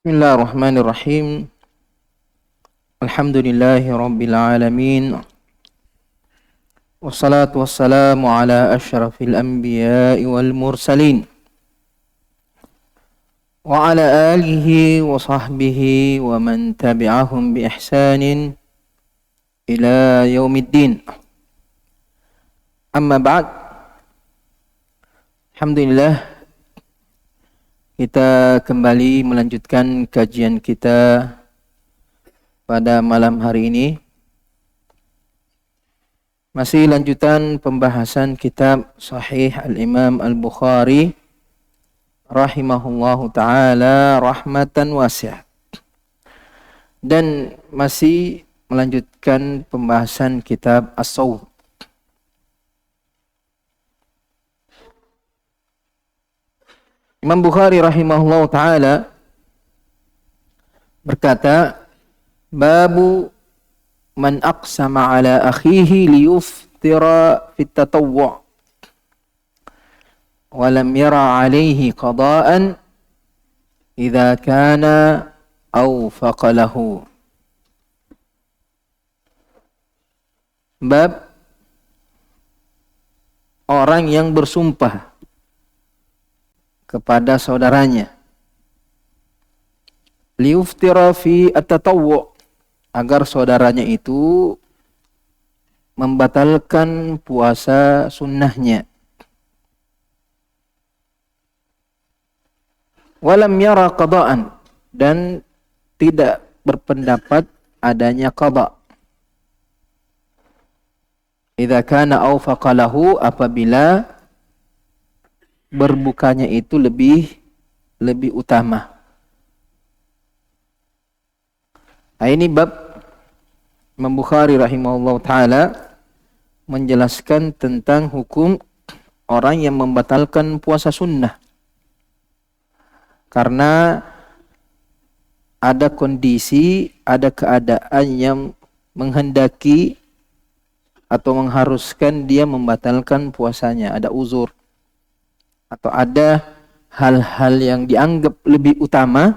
Bismillahirrahmanirrahim. Alhamdulillahi rabbil alamin. Wassalatu wassalamu ala asyrafil anbiya'i wal mursalin. Wa ala alihi wa sahbihi wa man tabi'ahum bi ihsanin ila yaumiddin. Amma ba'd. Alhamdulillah, kita kembali melanjutkan kajian kita pada malam hari ini. Masih lanjutan pembahasan kitab Sahih Al-Imam Al-Bukhari rahimahullahu ta'ala rahmatan wasi'ah. Dan masih melanjutkan pembahasan kitab As-Sawm. Imam Bukhari rahimahullah ta'ala berkata, Babu man aqsama ala akhihi liyuftira fit tatawwu' wa lam yara alayhi qada'an idza kana awfaqa lahu. Bab orang yang bersumpah kepada saudaranya liuftira fi at-tatawwu', agar saudaranya itu membatalkan puasa sunnahnya. Walam yara qada'an, dan tidak berpendapat adanya qada'. Idza kana awfaqa lahu, apabila berbukanya itu lebih utama. Nah, ini bab Imam Bukhari rahimahullah ta'ala menjelaskan tentang hukum orang yang membatalkan puasa sunnah karena ada kondisi, ada keadaan yang menghendaki atau mengharuskan dia membatalkan puasanya, ada uzur atau ada hal-hal yang dianggap lebih utama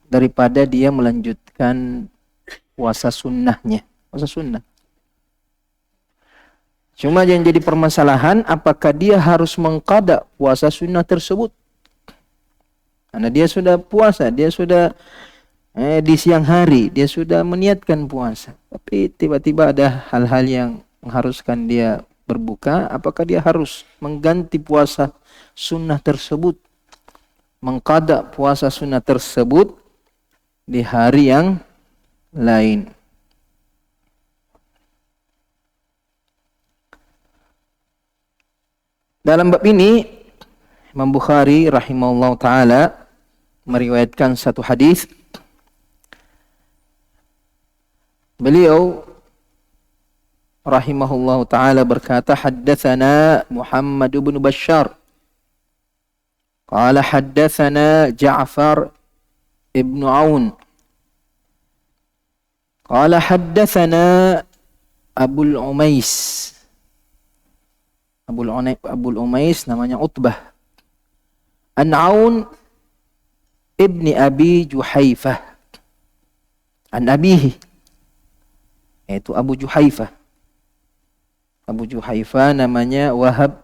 daripada dia melanjutkan puasa sunnahnya, puasa sunnah. Cuma yang jadi permasalahan, apakah dia harus mengqada puasa sunnah tersebut? Karena dia sudah puasa, dia sudah di siang hari, dia sudah meniatkan puasa. Tapi tiba-tiba ada hal-hal yang mengharuskan dia berbuka, apakah dia harus mengganti puasa sunnah tersebut, mengqada puasa sunnah tersebut di hari yang lain? Dalam bab ini Imam Bukhari rahimahullah ta'ala meriwayatkan satu hadis. Beliau rahimahullahu ta'ala berkata, haddatsana Muhammad bin Bashar qala haddatsana Ja'far ibn Aun qala haddatsana Abul Umais. Abul Umais namanya Utbah, an Aun ibni Abi Juhaifah, an abihi, yaitu Abu Juhaifah. Abu Juhaifah namanya Wahab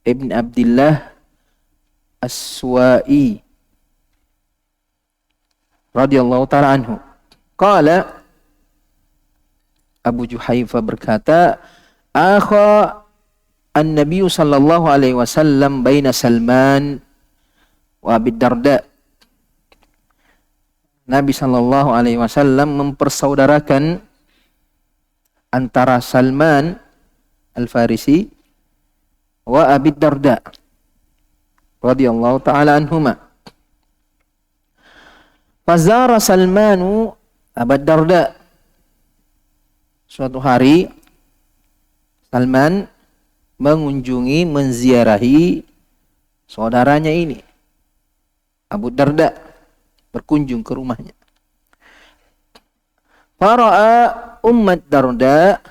ibn Abdullah As-Suwa'i radhiyallahu ta'ala anhu. Qala, Abu Juhaifah berkata, akha an-nabiy sallallahu alaihi wasallam baina Salman wa Abi Darda. Nabi sallallahu alaihi wasallam mempersaudarakan antara Salman Al-Farisi wa Abi Darda radhiyallahu ta'ala anhuma. Fazara Salmanu Abu Darda. Suatu hari Salman mengunjungi, menziarahi saudaranya ini, Abu Darda, berkunjung ke rumahnya. Fara'a Ummat Darda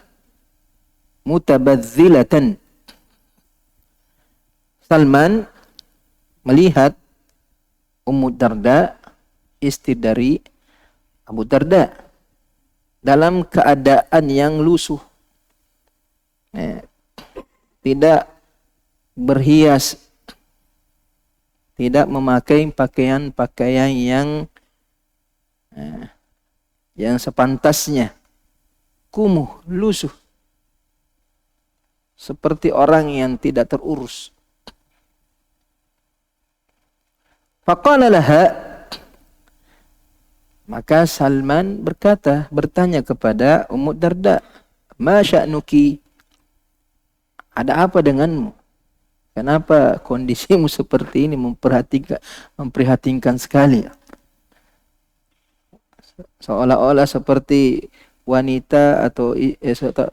mutabadzilatan. Salman melihat Ummu Darda istri dari Abu Darda dalam keadaan yang lusuh, tidak berhias, tidak memakai pakaian-pakaian yang sepantasnya, kumuh, lusuh, seperti orang yang tidak terurus. Faqala laha, maka Salman bertanya kepada Ummu Darda, ma sya'nuki, ada apa denganmu? Kenapa kondisimu seperti ini, memprihatinkan sekali? Seolah-olah seperti wanita atau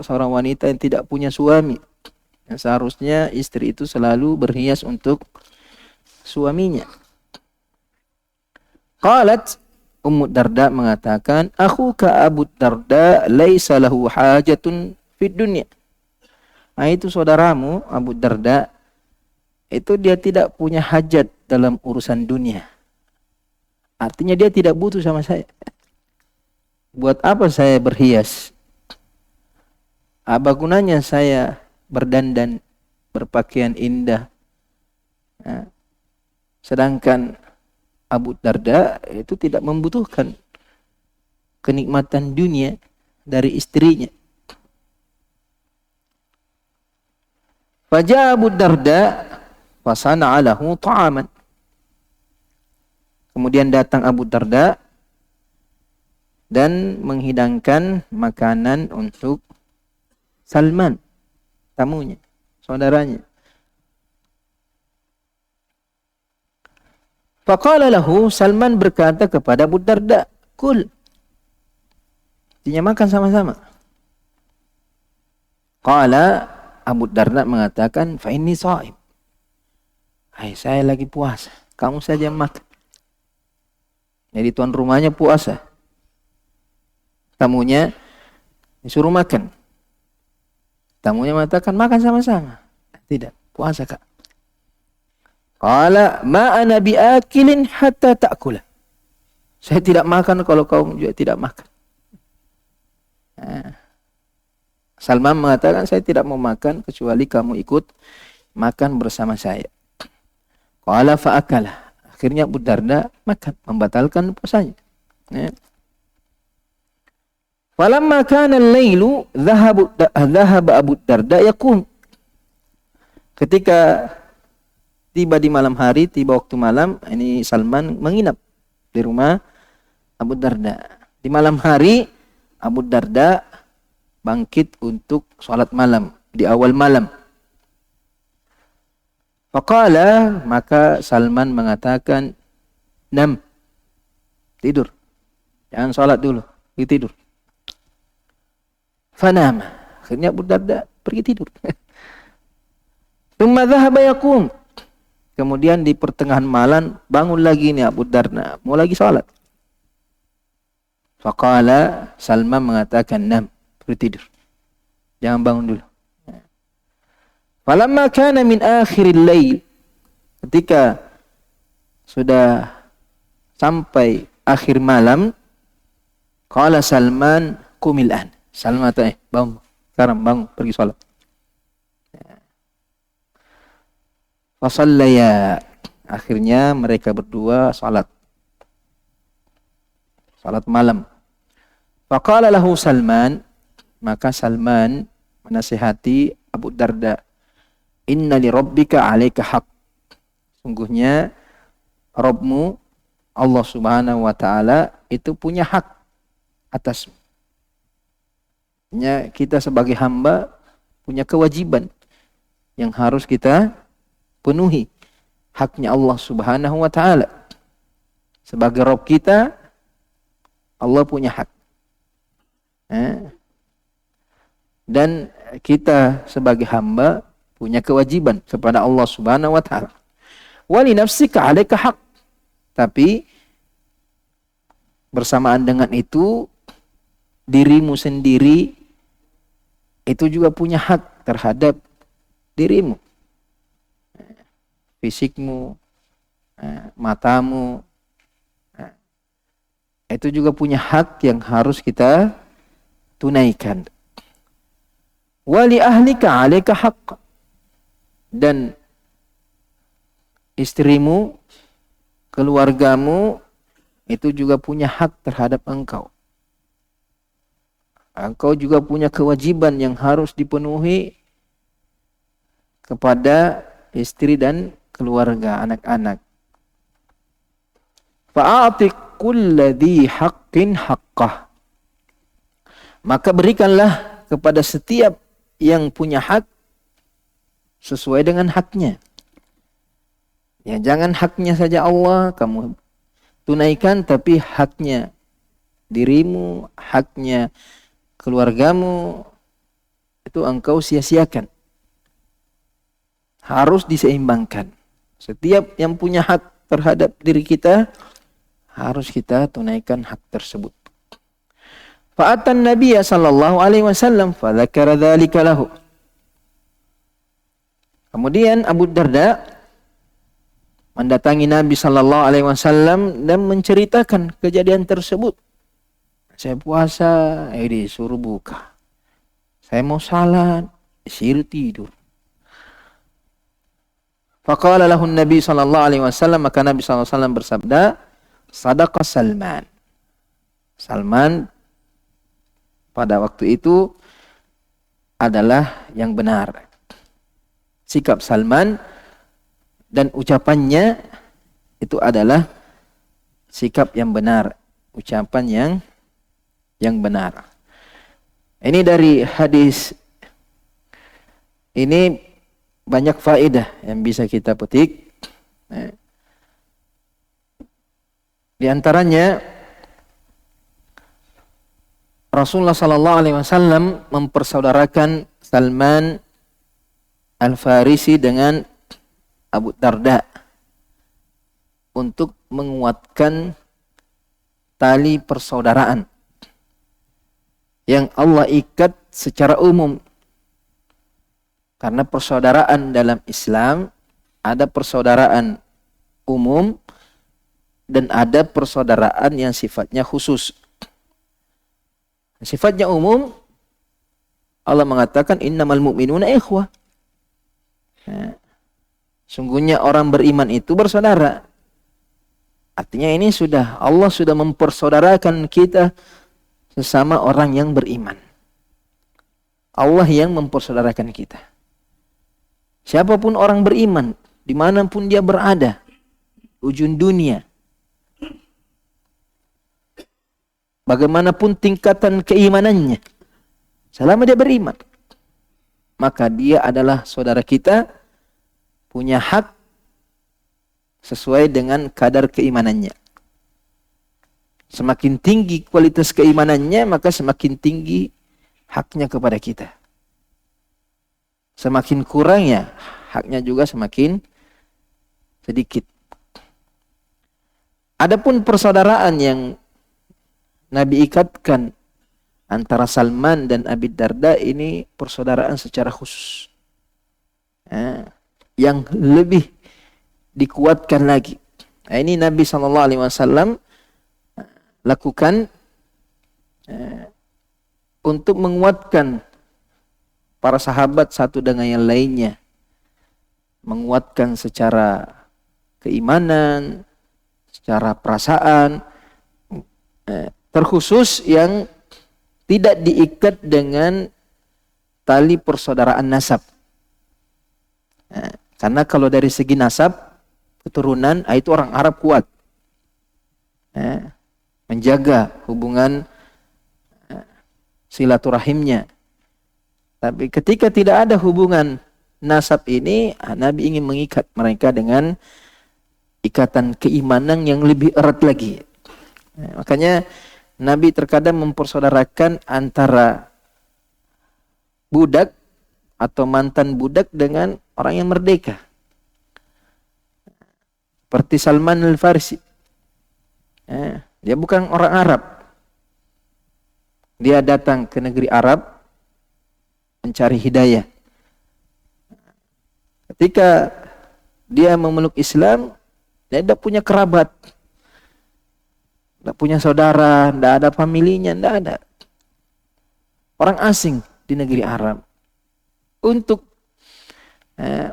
seorang wanita yang tidak punya suami. Yang seharusnya istri itu selalu berhias untuk suaminya. Qalat, Ummu Darda mengatakan, akhuka Abu Darda laisa lahu hajatun fid dunya. Nah, itu saudaramu Abu Darda, itu dia tidak punya hajat dalam urusan dunia. Artinya dia tidak butuh sama saya. Buat apa saya berhias? Apa gunanya saya berdandan, berpakaian indah? Nah, sedangkan Abu Darda itu tidak membutuhkan kenikmatan dunia dari istrinya. Faja'a Abu Darda fasana'a lahu ta'aman. Kemudian datang Abu Darda dan menghidangkan makanan untuk Salman, tamunya, saudaranya. Faqala lahu, Salman berkata kepada Abu Darda, kul. Artinya makan sama-sama. Qala, Abu Darda mengatakan, fa inni sha'im. Hai, saya lagi puasa. Kamu saja makan. Jadi tuan rumahnya puasa. Tamunya disuruh makan. Tamunya mengatakan, makan sama-sama. Tidak, puasa kak. Qala ma ana biakilin hatta ta'kula. Saya tidak makan kalau kau juga tidak makan. Salman mengatakan, saya tidak mau makan kecuali kamu ikut makan bersama saya. Qala fa'akala. Akhirnya Abu Darda makan, membatalkan puasanya. Falamma kana al-lailu dhahaba Abu Darda yaqum. Ketika tiba di malam hari, tiba waktu malam, ini Salman menginap di rumah Abu Darda. Di malam hari, Abu Darda bangkit untuk sholat malam, di awal malam. Faqala, maka Salman mengatakan, nam, tidur. Jangan sholat dulu, pergi tidur. Fanama, akhirnya Abu Darda pergi tidur. Tsumma dhahaba yaqum. Kemudian di pertengahan malam bangun lagi nih Abu Darda, mau lagi salat. Faqala, Salman mengatakan, nam, pergi tidur. Jangan bangun dulu. Falamma kana min akhiril lail, ketika sudah sampai akhir malam, qala Salman, qumil an. Salman kata, bangun, sekarang bangun, pergi salat. Fasallaya, akhirnya mereka berdua salat malam. Faqala lahu Salman, maka Salman menasihati Abu Darda, inna li rabbika 'alaika haq. Sungguhnya Rabbmu Allah Subhanahu wa taala itu punya hak atasmu. Kita sebagai hamba punya kewajiban yang harus kita penuhi, haknya Allah Subhanahu wa taala. Sebagai Rabb kita, Allah punya hak. Dan kita sebagai hamba punya kewajiban kepada Allah Subhanahu wa taala. Wa li nafsika 'alaika haq. Tapi bersamaan dengan itu, dirimu sendiri itu juga punya hak terhadap dirimu. Fisikmu, matamu, itu juga punya hak yang harus kita tunaikan. Wali ahlika 'alaika haqq, dan istrimu, keluargamu itu juga punya hak terhadap engkau. Engkau juga punya kewajiban yang harus dipenuhi kepada istri dan keluarga, anak-anak. Fa'ati kulli dzi haqqin haqqah. Maka berikanlah kepada setiap yang punya hak sesuai dengan haknya. Ya, jangan haknya saja Allah kamu tunaikan, tapi haknya dirimu, haknya keluargamu itu engkau sia-siakan. Harus diseimbangkan. Setiap yang punya hak terhadap diri kita harus kita tunaikan hak tersebut. Fa'atan Nabiya sallallahu alaihi wasallam fa dzakara dzalika lahu. Kemudian Abu Darda mendatangi Nabi sallallahu alaihi wasallam dan menceritakan kejadian tersebut. Saya puasa, disuruh buka. Saya mau salat, disuruh tidur. Faqala lahu Nabi sallallahu alaihi wasallam, maka Nabi sallallahu alaihi wasallam bersabda, "Sadaqa Salman." Salman pada waktu itu adalah yang benar. Sikap Salman dan ucapannya itu adalah sikap yang benar, ucapan yang benar. Ini dari hadis ini banyak faedah yang bisa kita petik. Di antaranya Rasulullah sallallahu alaihi wasallam mempersaudarakan Salman Al-Farisi dengan Abu Darda untuk menguatkan tali persaudaraan yang Allah ikat secara umum. Karena persaudaraan dalam Islam ada persaudaraan umum dan ada persaudaraan yang sifatnya khusus. Sifatnya umum, Allah mengatakan innamal mu'minuna ikhwah. Sungguhnya orang beriman itu bersaudara. Artinya ini Allah sudah mempersaudarakan kita sesama orang yang beriman. Allah yang mempersaudarakan kita. Siapapun orang beriman, dimanapun dia berada, ujung dunia, bagaimanapun tingkatan keimanannya, selama dia beriman, maka dia adalah saudara kita, punya hak sesuai dengan kadar keimanannya. Semakin tinggi kualitas keimanannya, maka semakin tinggi haknya kepada kita. Semakin kurangnya, haknya juga semakin sedikit. Adapun persaudaraan yang Nabi ikatkan antara Salman dan Abi Darda ini persaudaraan secara khusus. Yang lebih dikuatkan lagi. Ini Nabi SAW lakukan untuk menguatkan para sahabat satu dengan yang lainnya. Menguatkan secara keimanan, secara perasaan, terkhusus yang tidak diikat dengan tali persaudaraan nasab. Karena kalau dari segi nasab, keturunan, itu orang Arab kuat. Menjaga hubungan silaturahimnya. Tapi ketika tidak ada hubungan nasab ini, Nabi ingin mengikat mereka dengan ikatan keimanan yang lebih erat lagi. Makanya Nabi terkadang mempersaudarakan antara budak atau mantan budak dengan orang yang merdeka. Seperti Salman Al-Farisi. Dia bukan orang Arab. Dia datang ke negeri Arab mencari hidayah. Ketika dia memeluk Islam, dia tidak punya kerabat. Tidak punya saudara, tidak ada familinya, tidak ada. Orang asing di negeri Arab. Untuk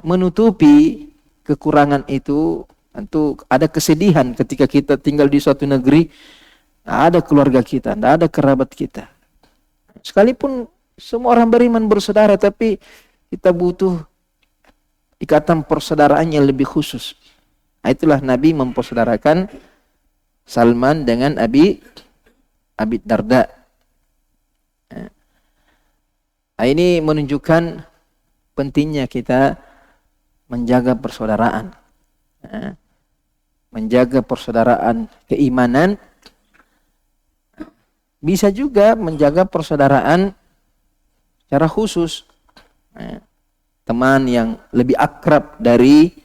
menutupi kekurangan itu, tentu ada kesedihan ketika kita tinggal di suatu negeri, tidak ada keluarga kita, tidak ada kerabat kita. Sekalipun semua orang beriman bersaudara, tapi kita butuh ikatan persaudaraan yang lebih khusus. Nah, itulah Nabi mempersaudarakan Salman dengan Abi Darda. Nah, ini menunjukkan pentingnya kita menjaga persaudaraan. Menjaga persaudaraan keimanan. Bisa juga menjaga persaudaraan secara khusus. Teman yang lebih akrab dari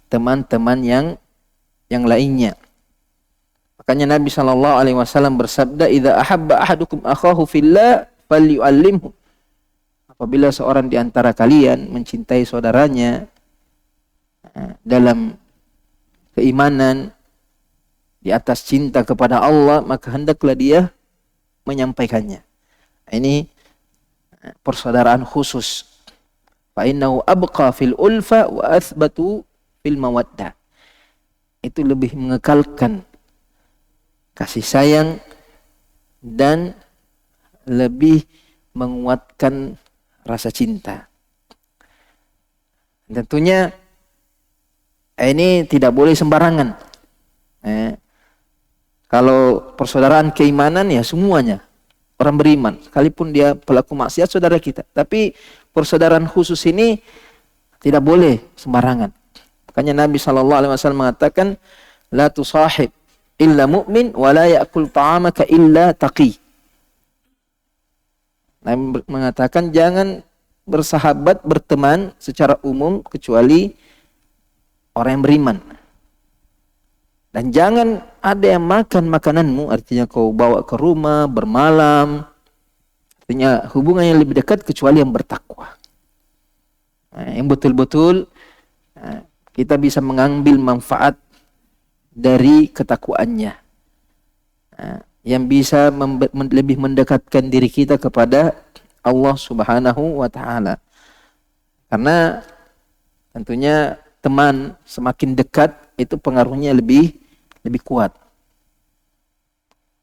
teman-teman yang lainnya. Makanya Nabi SAW bersabda, "Idza ahabba ahadukum akhahu fillah falyu'allimhu." Apabila seorang di antara kalian mencintai saudaranya dalam keimanan di atas cinta kepada Allah, maka hendaklah dia menyampaikannya. Ini persaudaraan khusus. Fa innahu abqa fil ulfa wa athbatu fil mawaddah. Itu lebih mengekalkan kasih sayang dan lebih menguatkan rasa cinta. Tentunya ini tidak boleh sembarangan. Kalau persaudaraan keimanan ya semuanya orang beriman, sekalipun dia pelaku maksiat saudara kita. Tapi persaudaraan khusus ini tidak boleh sembarangan. Makanya Nabi SAW mengatakan, la tusahib illa mu'min wa la ya'kul ta'amaka illa taqi. Nabi mengatakan jangan bersahabat, berteman secara umum kecuali orang yang beriman. Dan jangan ada yang makan makananmu, artinya kau bawa ke rumah, bermalam. Artinya hubungan yang lebih dekat kecuali yang bertakwa. Yang betul-betul kita bisa mengambil manfaat dari ketakwaannya. Yang bisa lebih mendekatkan diri kita kepada Allah Subhanahu wa Ta'ala. Karena tentunya teman semakin dekat itu pengaruhnya lebih kuat.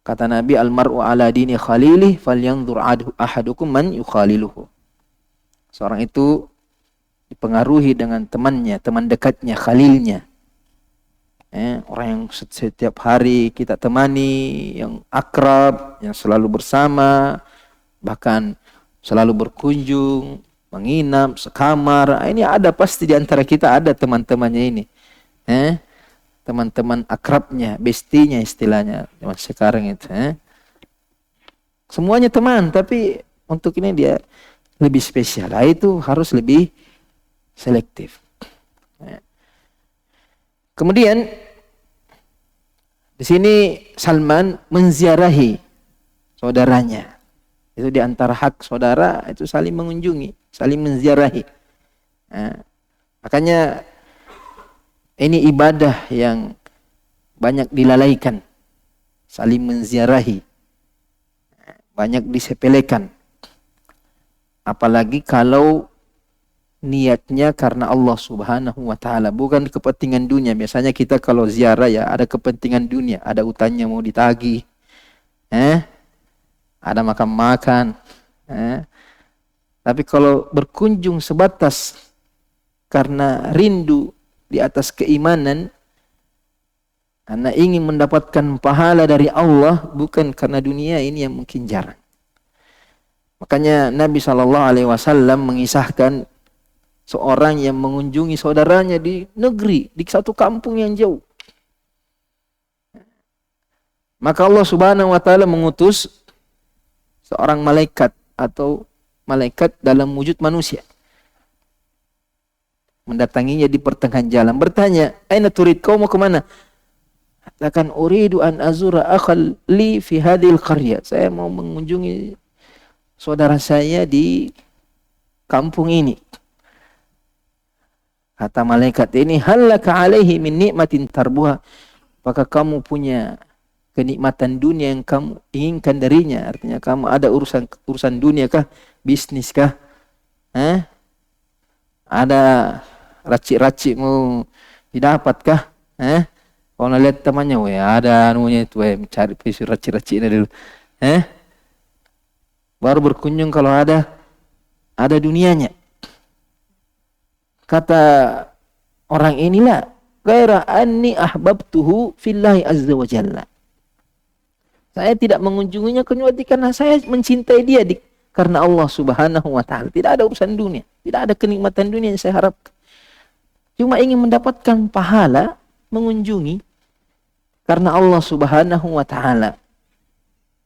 Kata Nabi, almar'u ala dini khalilih falyanzur ahadukum man yukhaliluhu. Seorang itu dipengaruhi dengan temannya, teman dekatnya, khalilnya. Orang yang setiap hari kita temani, yang akrab, yang selalu bersama, bahkan selalu berkunjung, menginap, sekamar. Ini ada pasti di antara kita ada teman-temannya ini. Teman-teman akrabnya, bestinya istilahnya zaman sekarang itu. Semuanya teman, tapi untuk ini dia lebih spesial. Itu harus lebih selektif. Kemudian di sini Salman menziarahi saudaranya. Itu di antara hak saudara itu saling mengunjungi, saling menziarahi. Makanya ini ibadah yang banyak dilalaikan, saling menziarahi, banyak disepelekan. Apalagi kalau niatnya karena Allah Subhanahu wa Ta'ala, bukan kepentingan dunia. Biasanya kita kalau ziarah ya ada kepentingan dunia, ada utangnya mau ditagih, ada makan-makan. Tapi kalau berkunjung sebatas karena rindu di atas keimanan, karena ingin mendapatkan pahala dari Allah, bukan karena dunia, ini yang mungkin jarang. Makanya Nabi SAW mengisahkan seorang yang mengunjungi saudaranya di negeri, di satu kampung yang jauh. Maka Allah Subhanahu wa Ta'ala mengutus seorang malaikat atau malaikat dalam wujud manusia, mendatanginya di pertengahan jalan, bertanya, "Aina turid? Kau mau kemana?" Katakan, "Uridu an azura akhal li fi hadhil qarya." Saya mau mengunjungi saudara saya di kampung ini. Kata malaikat ini, "Hallaka alaihi min ni'matin tarbuha." Apakah kamu punya kenikmatan dunia yang kamu inginkan darinya. Artinya kamu ada urusan dunia kah? Bisnis kah? Ada racik-racik mau didapatkah? Kalau lihat temannya, weh ada anunya itu, mencari pisau racik-raciknya dulu. Baru berkunjung kalau ada dunianya. Kata orang inilah, ghaira anni ahbabtuhu fillahi azza wa jalla. Saya tidak mengunjunginya kecuali karena saya mencintai dia karena Allah Subhanahu wa taala. Tidak ada urusan dunia, tidak ada kenikmatan dunia yang saya harapkan. Cuma ingin mendapatkan pahala mengunjungi karena Allah Subhanahu wa taala.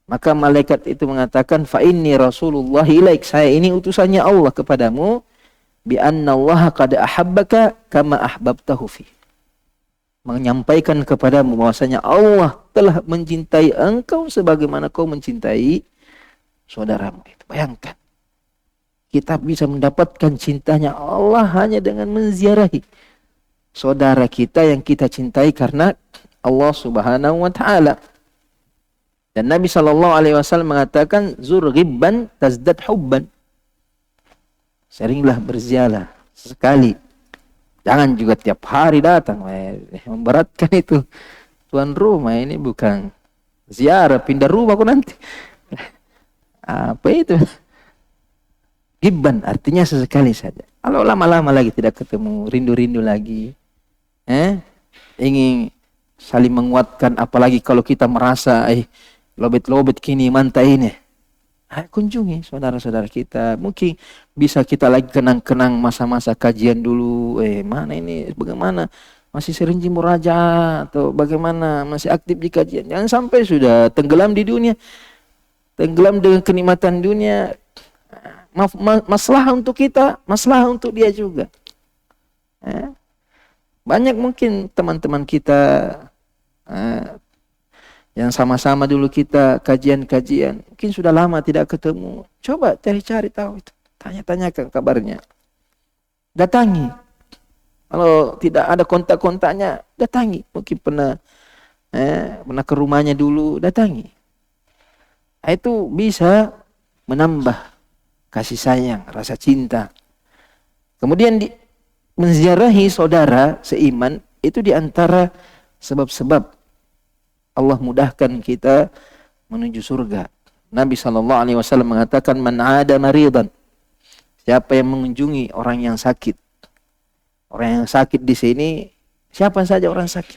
Maka malaikat itu mengatakan, fa inni rasulullah ilaik, saya ini utusannya Allah kepadamu, bi anna Allah qad ahabbaka kama ahbabtahu fi. Menyampaikan kepadamu bahwasanya Allah telah mencintai engkau sebagaimana kau mencintai saudaramu. Itu bayangkan, kita bisa mendapatkan cintanya Allah hanya dengan menziarahi saudara kita yang kita cintai karena Allah Subhanahu wa taala. Dan Nabi SAW mengatakan, zur ghibban tazdad hubban. Seringlah berziarah sekali. Jangan juga tiap hari datang. Memberatkan itu. Tuan rumah ini bukan ziarah, pindah rumah kok nanti. Apa itu? Ghibban artinya sesekali saja. Kalau lama-lama lagi tidak ketemu, rindu-rindu lagi. Ingin saling menguatkan, apalagi kalau kita merasa lobet-lobet kini mantai ini. Kunjungi saudara-saudara kita. Mungkin bisa kita lagi kenang-kenang masa-masa kajian dulu. Mana ini, bagaimana? Masih sering murajaah atau bagaimana? Masih aktif di kajian. Jangan sampai sudah tenggelam di dunia. Tenggelam dengan kenikmatan dunia. Masalah untuk kita, masalah untuk dia juga. Banyak mungkin teman-teman kita yang sama-sama dulu kita kajian-kajian, mungkin sudah lama tidak ketemu. Coba cari-cari tahu itu. Tanya-tanyakan kabarnya. Datangi. Kalau tidak ada kontak-kontaknya, datangi. Mungkin pernah ke rumahnya dulu, datangi. Itu bisa menambah kasih sayang, rasa cinta. Kemudian menziarahi saudara seiman, itu diantara sebab-sebab Allah mudahkan kita menuju surga. Nabi SAW mengatakan, man ada maridan, siapa yang mengunjungi orang yang sakit. Orang yang sakit di sini, siapa saja orang sakit.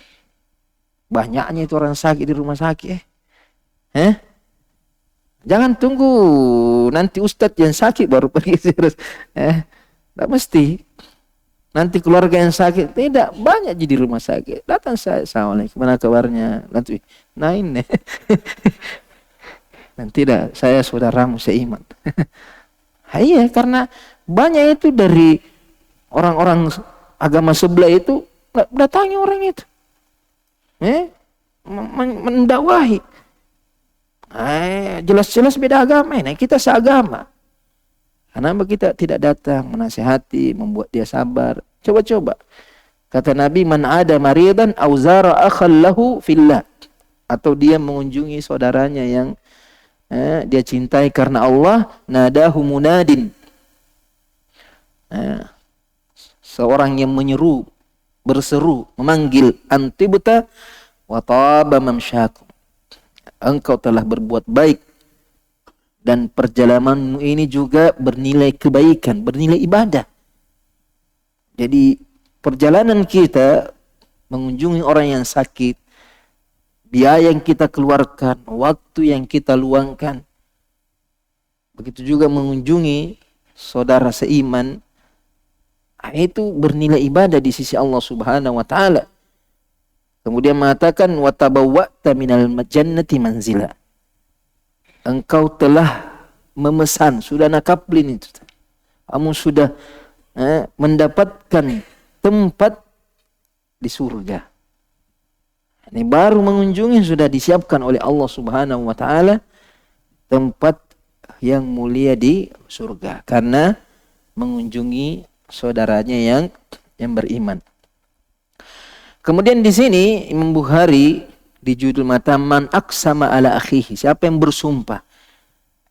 Banyaknya itu orang sakit di rumah sakit. Jangan tunggu nanti ustadz yang sakit baru pergi terus. Tak mesti. Nanti keluarga yang sakit, tidak, banyak di rumah sakit. Datang saya, assalamualaikum, gimana kabarnya? Nanti, nah ini. Dan tidak, saya saudaramu seiman. Iya, karena banyak itu dari orang-orang agama sebelah itu, datangi orang itu. Mendakwahi. Jelas-jelas beda agama, ini kita seagama. Kenapa kita tidak datang menasihati, membuat dia sabar? Coba-coba. Kata Nabi, man ada maridan aw zara akhal lahu fillah. Atau dia mengunjungi saudaranya yang dia cintai karena Allah, nadahu munadin. Seorang yang menyeru, berseru, memanggil, antibta wa taba mamsyakum. Engkau telah berbuat baik. Dan perjalananmu ini juga bernilai kebaikan, bernilai ibadah. Jadi perjalanan kita mengunjungi orang yang sakit, biaya yang kita keluarkan, waktu yang kita luangkan. Begitu juga mengunjungi saudara seiman, itu bernilai ibadah di sisi Allah Subhanahu wa taala. Kemudian mengatakan wa tabawwa'ta minal jannati manzila. Engkau telah memesan, sudah nakaplin itu. Kamu sudah mendapatkan tempat di surga. Ini baru mengunjungi sudah disiapkan oleh Allah Subhanahu wa taala tempat yang mulia di surga karena mengunjungi saudaranya yang beriman. Kemudian di sini Imam Bukhari di judul mata man aqsama ala akhihi, siapa yang bersumpah.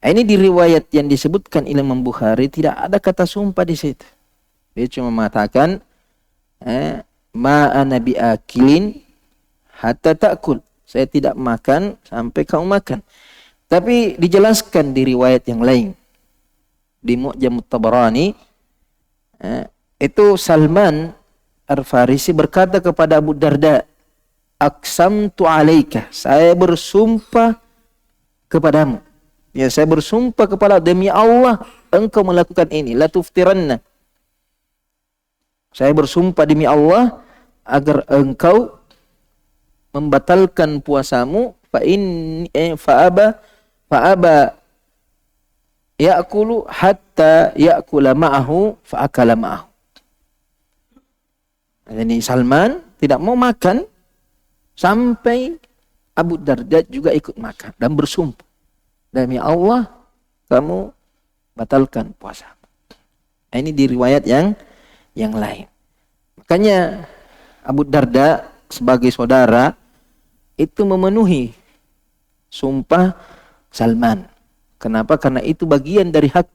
Ini di riwayat yang disebutkan Imam Bukhari tidak ada kata sumpah di situ. Dia cuma mengatakan ma ana biakilin hatta ta'kul. Saya tidak makan sampai kau makan. Tapi dijelaskan di riwayat yang lain. Di Mu'jam Tabarani itu Salman Al-Farisi berkata kepada Abu Darda, aqsamtu alaika, saya bersumpah kepadamu. Ya, saya bersumpah kepada demi Allah engkau melakukan ini, la tuftiranna. Saya bersumpah demi Allah agar engkau membatalkan puasamu, fa aba ya'kulu hatta ya'kula ma'ahu fa akala ma'ahu. Jadi Salman tidak mau makan sampai Abu Darda juga ikut makan dan bersumpah, demi Allah kamu batalkan puasa. Ini di riwayat yang lain. Makanya Abu Darda sebagai saudara itu memenuhi sumpah Salman. Kenapa? Karena itu bagian dari hak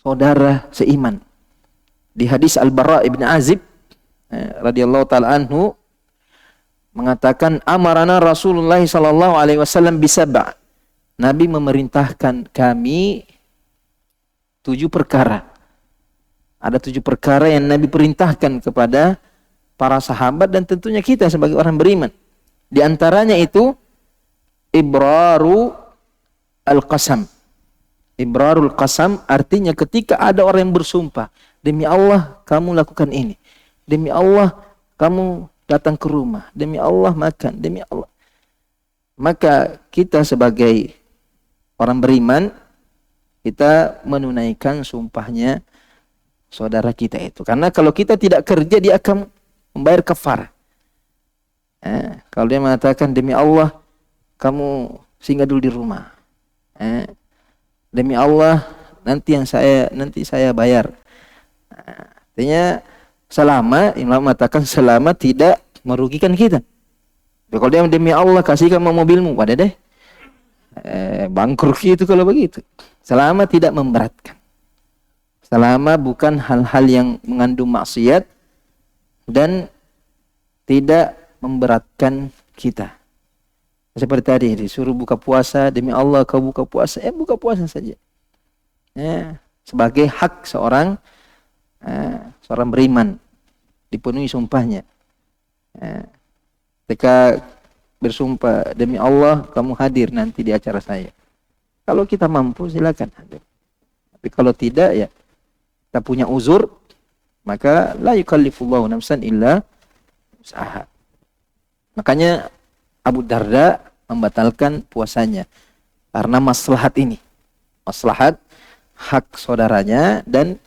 saudara seiman. Di hadis Al-Bara ibn Azib radhiyallahu taala anhu mengatakan amarana Rasulullah sallallahu alaihi wasallam bisab'a. Nabi memerintahkan kami 7 perkara. Ada 7 perkara yang Nabi perintahkan kepada para sahabat dan tentunya kita sebagai orang beriman. Di antaranya itu ibraru al-qasam. Ibrarul qasam artinya ketika ada orang yang bersumpah, demi Allah kamu lakukan ini. Demi Allah kamu datang ke rumah. Demi Allah makan. Demi Allah. Maka kita sebagai orang beriman, kita menunaikan sumpahnya saudara kita itu. Karena kalau kita tidak kerja, dia akan membayar kafarah. Kalau dia mengatakan demi Allah kamu singgah dulu di rumah. Demi Allah nanti saya bayar. Artinya selama, Imam mengatakan selama tidak merugikan kita. Tapi kalau dia demi Allah kasihkan mobilmu, pada deh bangkrut itu kalau begitu. Selama tidak memberatkan. Selama bukan hal-hal yang mengandung maksiat dan tidak memberatkan kita. Seperti tadi disuruh buka puasa, demi Allah kau buka puasa, buka puasa saja. Sebagai hak seorang beriman, dipenuhi sumpahnya. Ketika bersumpah demi Allah kamu hadir nanti di acara saya. Kalau kita mampu silakan hadir. Tapi kalau tidak ya kita punya uzur, maka la yukallifullahu nafsan illa usaha. Makanya Abu Darda membatalkan puasanya karena maslahat ini. Maslahat hak saudaranya dan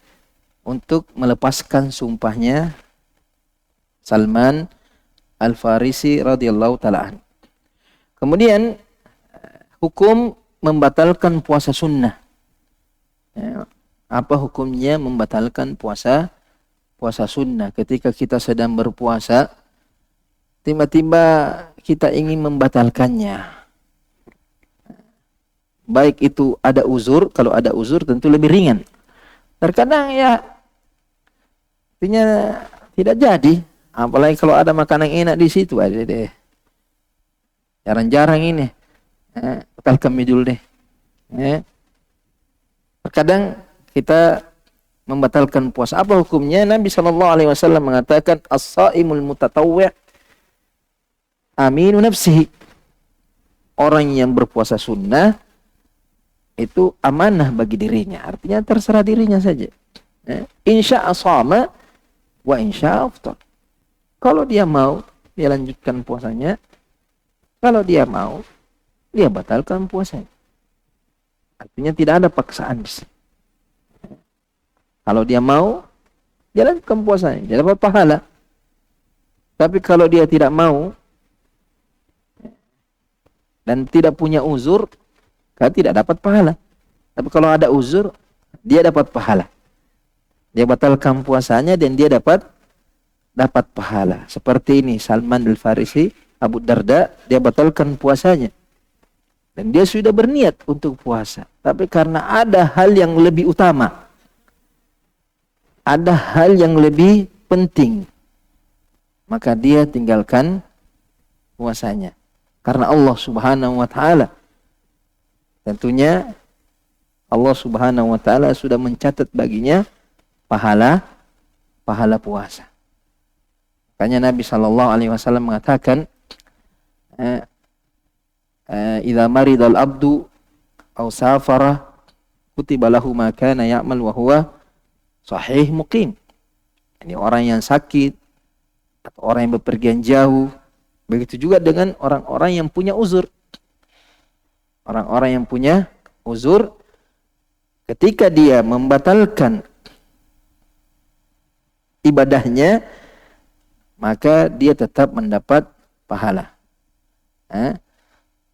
untuk melepaskan sumpahnya Salman Al-Farisi radhiyallahu taala anhu. Kemudian hukum membatalkan puasa sunnah. Apa hukumnya membatalkan puasa sunnah? Ketika kita sedang berpuasa, tiba-tiba kita ingin membatalkannya. Baik itu ada uzur, kalau ada uzur tentu lebih ringan. Terkadang ya artinya tidak jadi. Apalagi kalau ada makanan enak di situ, ada deh. Jarang-jarang ini. Batalkan dulu deh. Terkadang kita membatalkan puasa. Apa hukumnya? Nabi SAW mengatakan as-saimul mutatawwi' aminu nafsihi. Orang yang berpuasa sunnah itu amanah bagi dirinya. Artinya terserah dirinya saja. Insya'a shama wa insya'a aftar. Kalau dia mau, dia lanjutkan puasanya. Kalau dia mau, dia batalkan puasanya. Artinya tidak ada paksaan di sini. Kalau dia mau, dia lanjutkan puasanya. Dia dapat pahala. Tapi kalau dia tidak mau dan tidak punya uzur, kan tidak dapat pahala. Tapi kalau ada uzur, dia dapat pahala. Dia batalkan puasanya dan dia dapat pahala. Seperti ini Salman Al-Farisi Abu Darda, dia batalkan puasanya. Dan dia sudah berniat untuk puasa. Tapi karena ada hal yang lebih utama, ada hal yang lebih penting, maka dia tinggalkan puasanya. Karena Allah Subhanahu wa taala, tentunya Allah Subhanahu wa taala sudah mencatat baginya pahala puasa. Makanya Nabi sallallahu alaihi wasallam mengatakan, idza maridal abdu aw safara kutiba lahu ma kana ya'mal wa huwa sahih muqim. Ini orang yang sakit atau orang yang bepergian jauh. Begitu juga dengan orang-orang yang punya uzur. Orang-orang yang punya uzur, ketika dia membatalkan ibadahnya, maka dia tetap mendapat pahala.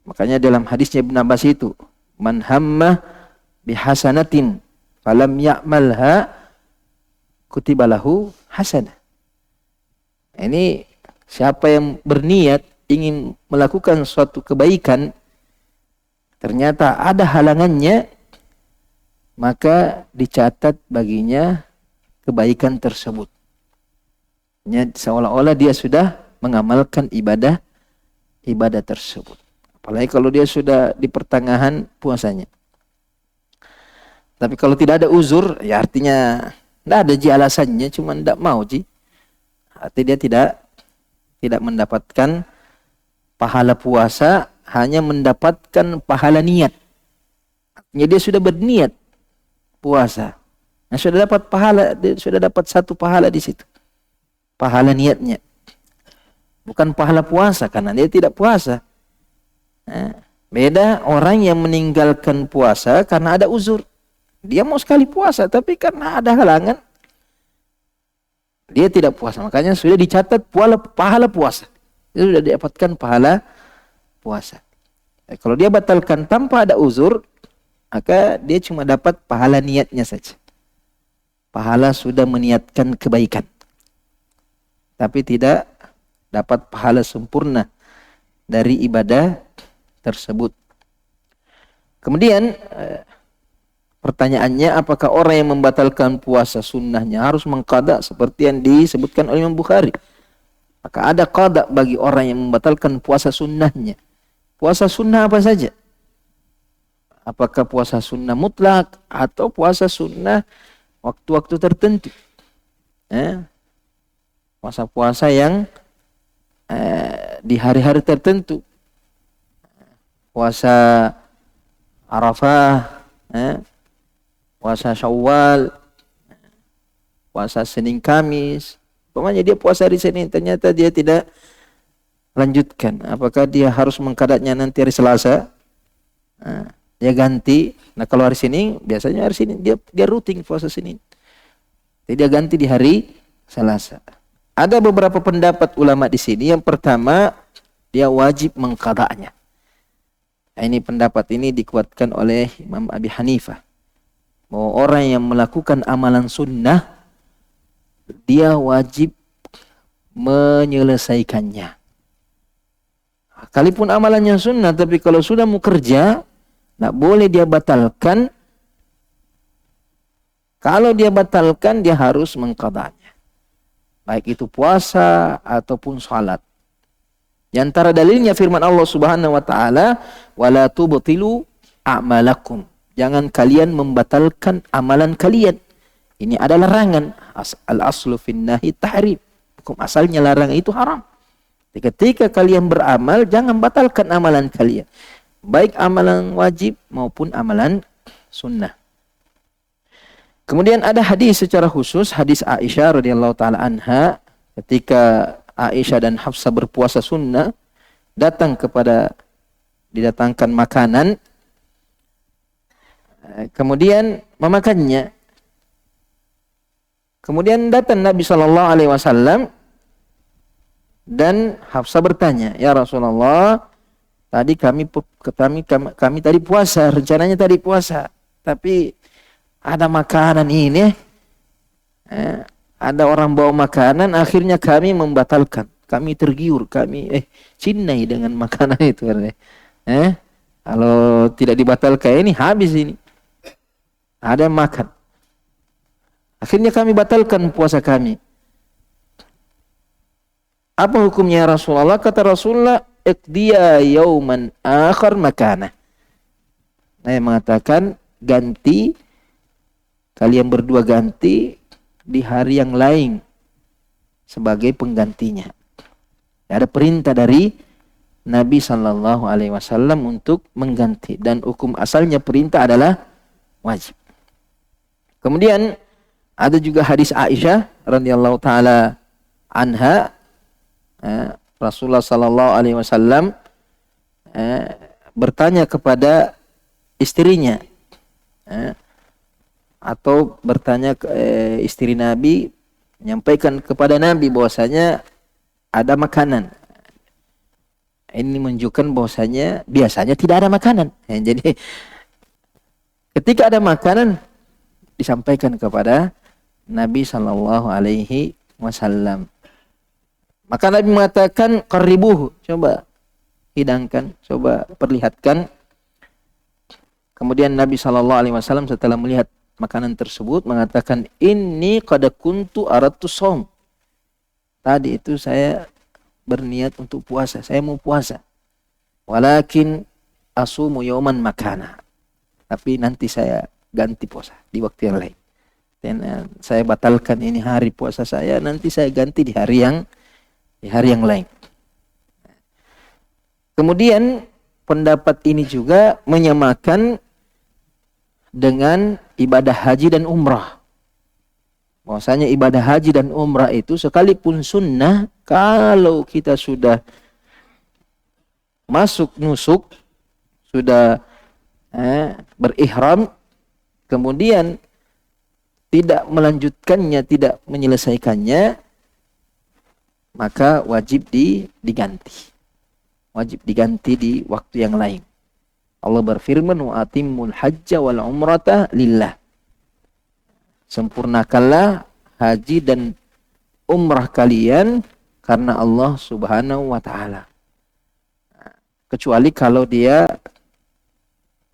Makanya dalam hadisnya Ibn Abbas itu, man hamma bihasanatin falam ya'malha kutiba lahu hasanah. Ini siapa yang berniat ingin melakukan suatu kebaikan, ternyata ada halangannya, maka dicatat baginya kebaikan tersebut. Seolah-olah dia sudah mengamalkan ibadah tersebut. Apalagi kalau dia sudah di pertengahan puasanya. Tapi kalau tidak ada uzur, ya artinya tidak ada alasannya, cuma tidak mau artinya dia tidak mendapatkan pahala puasa, hanya mendapatkan pahala niat. Artinya dia sudah berniat puasa. Nah, sudah dapat pahala, dia sudah dapat satu pahala di situ. Pahala niatnya. Bukan pahala puasa karena dia tidak puasa. Beda orang yang meninggalkan puasa karena ada uzur. Dia mau sekali puasa tapi karena ada halangan dia tidak puasa. Makanya sudah dicatat pahala puasa. Dia sudah dapatkan pahala puasa. Kalau dia batalkan tanpa ada uzur, maka dia cuma dapat pahala niatnya saja. Pahala sudah meniatkan kebaikan. Tapi tidak dapat pahala sempurna dari ibadah tersebut. Kemudian pertanyaannya, apakah orang yang membatalkan puasa sunnahnya harus mengqada seperti yang disebutkan oleh Imam Bukhari? Maka ada qada bagi orang yang membatalkan puasa sunnahnya. Puasa sunnah apa saja? Apakah puasa sunnah mutlak atau puasa sunnah waktu-waktu tertentu? Puasa-puasa yang di hari-hari tertentu. Puasa Arafah, puasa Syawal, puasa Senin Kamis. Pokoknya dia puasa hari Senin, ternyata dia tidak lanjutkan. Apakah dia harus mengqadanya nanti hari Selasa? Dia ganti. Nah, kalau hari Senin, biasanya hari Senin dia rutin puasa Senin. Jadi dia ganti di hari Selasa. Ada beberapa pendapat ulama di sini. Yang pertama, dia wajib mengqadanya. Nah, ini pendapat ini dikuatkan oleh Imam Abi Hanifah. Bahwa orang yang melakukan amalan sunnah, dia wajib menyelesaikannya. Kalipun amalannya sunnah, tapi kalau sudah mau kerja, tidak boleh dia batalkan. Kalau dia batalkan, dia harus mengqadanya. Baik itu puasa ataupun salat. Di antara dalilnya firman Allah Subhanahu wa taala, "Wala tubtilu a'malakum." Jangan kalian membatalkan amalan kalian. Ini ada larangan. Al-aslu fin nahi tahrim. Hukum asalnya larangan itu haram. Ketika kalian beramal, jangan batalkan amalan kalian. Baik amalan wajib maupun amalan sunnah. Kemudian ada hadis secara khusus, hadis Aisyah radhiyallahu taala anha, ketika Aisyah dan Hafsah berpuasa sunnah, didatangkan makanan, kemudian memakannya. Kemudian datang Nabi sallallahu alaihi wasallam dan Hafsah bertanya, "Ya Rasulullah, tadi kami tadi puasa, rencananya tadi puasa, tapi ada makanan ini, ada orang bawa makanan, akhirnya kami membatalkan kami tergiur, kami cinai dengan makanan itu. Kalau tidak dibatalkan ini habis ini. Ada yang makan. Akhirnya kami batalkan puasa kami. Apa hukumnya Rasulullah? Kata Rasulullah, iqdiya yauman akhar makana. Saya mengatakan ganti, kalian berdua ganti di hari yang lain sebagai penggantinya. Ada perintah dari Nabi Sallallahu Alaihi Wasallam untuk mengganti, dan hukum asalnya perintah adalah wajib. Kemudian ada juga hadis Aisyah radhiyallahu taala anha, Rasulullah Sallallahu Alaihi Wasallam bertanya kepada istrinya, atau bertanya ke istri Nabi, menyampaikan kepada Nabi bahwasanya ada makanan. Ini menunjukkan bahwasanya biasanya tidak ada makanan. Jadi ketika ada makanan disampaikan kepada Nabi Sallallahu Alaihi Wasallam. Maka Nabi mengatakan qaribuhu, coba hidangkan, coba perlihatkan. Kemudian Nabi Sallallahu Alaihi Wasallam setelah melihat makanan tersebut mengatakan, inni qad kuntu aradtu shaum. Tadi itu saya berniat untuk puasa, saya mau puasa. Walakin asumu yauman makana. Tapi nanti saya ganti puasa di waktu yang lain. Dan saya batalkan ini hari puasa saya, nanti saya ganti di hari yang lain. Kemudian pendapat ini juga menyamakan dengan ibadah haji dan umrah. Bahwasanya ibadah haji dan umrah itu sekalipun sunnah, kalau kita sudah masuk nusuk, sudah berihram, kemudian tidak melanjutkannya, tidak menyelesaikannya, maka wajib diganti. Wajib diganti di waktu yang lain. Allah berfirman, wa atimmul hajja wal umrata lillah. Sempurnakanlah haji dan umrah kalian karena Allah Subhanahu wa taala. Kecuali kalau dia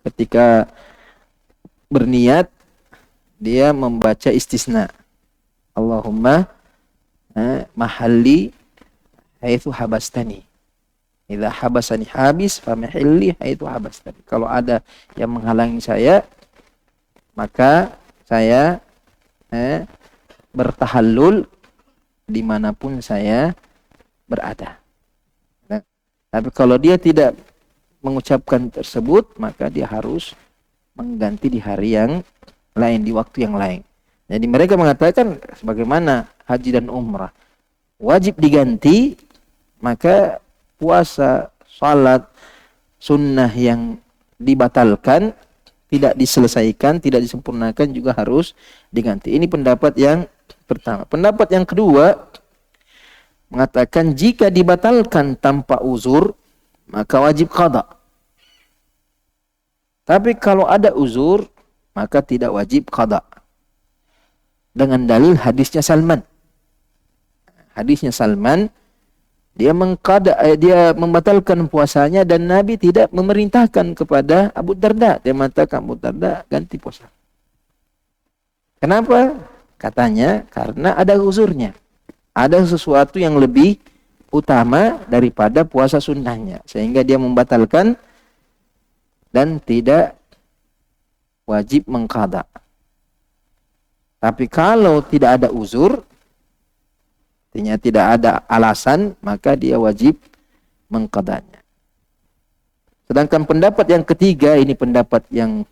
ketika berniat dia membaca istisna. Allahumma mahalli haitsu habastani. Idza habasani habis fa mahilli haitsu habastani. Kalau ada yang menghalangi saya, maka saya bertahallul dimanapun saya berada. Nah, tapi kalau dia tidak mengucapkan tersebut, maka dia harus mengganti di hari yang lain, di waktu yang lain. Jadi mereka mengatakan sebagaimana haji dan umrah wajib diganti, maka puasa, salat, sunnah yang dibatalkan, tidak diselesaikan, tidak disempurnakan juga harus diganti. Ini pendapat yang pertama. Pendapat yang kedua mengatakan jika dibatalkan tanpa uzur, maka wajib qada. Tapi kalau ada uzur, maka tidak wajib qada. Dengan dalil hadisnya Salman. Hadisnya Salman, dia membatalkan puasanya dan Nabi tidak memerintahkan kepada Abu Darda. Dia mengatakan, Abu Darda ganti puasa. Kenapa? Katanya karena ada uzurnya. Ada sesuatu yang lebih utama daripada puasa sunnahnya. Sehingga dia membatalkan dan tidak wajib mengqada. Tapi kalau tidak ada uzur, artinya tidak ada alasan, maka dia wajib mengqadanya. Sedangkan pendapat yang ketiga, ini pendapat yang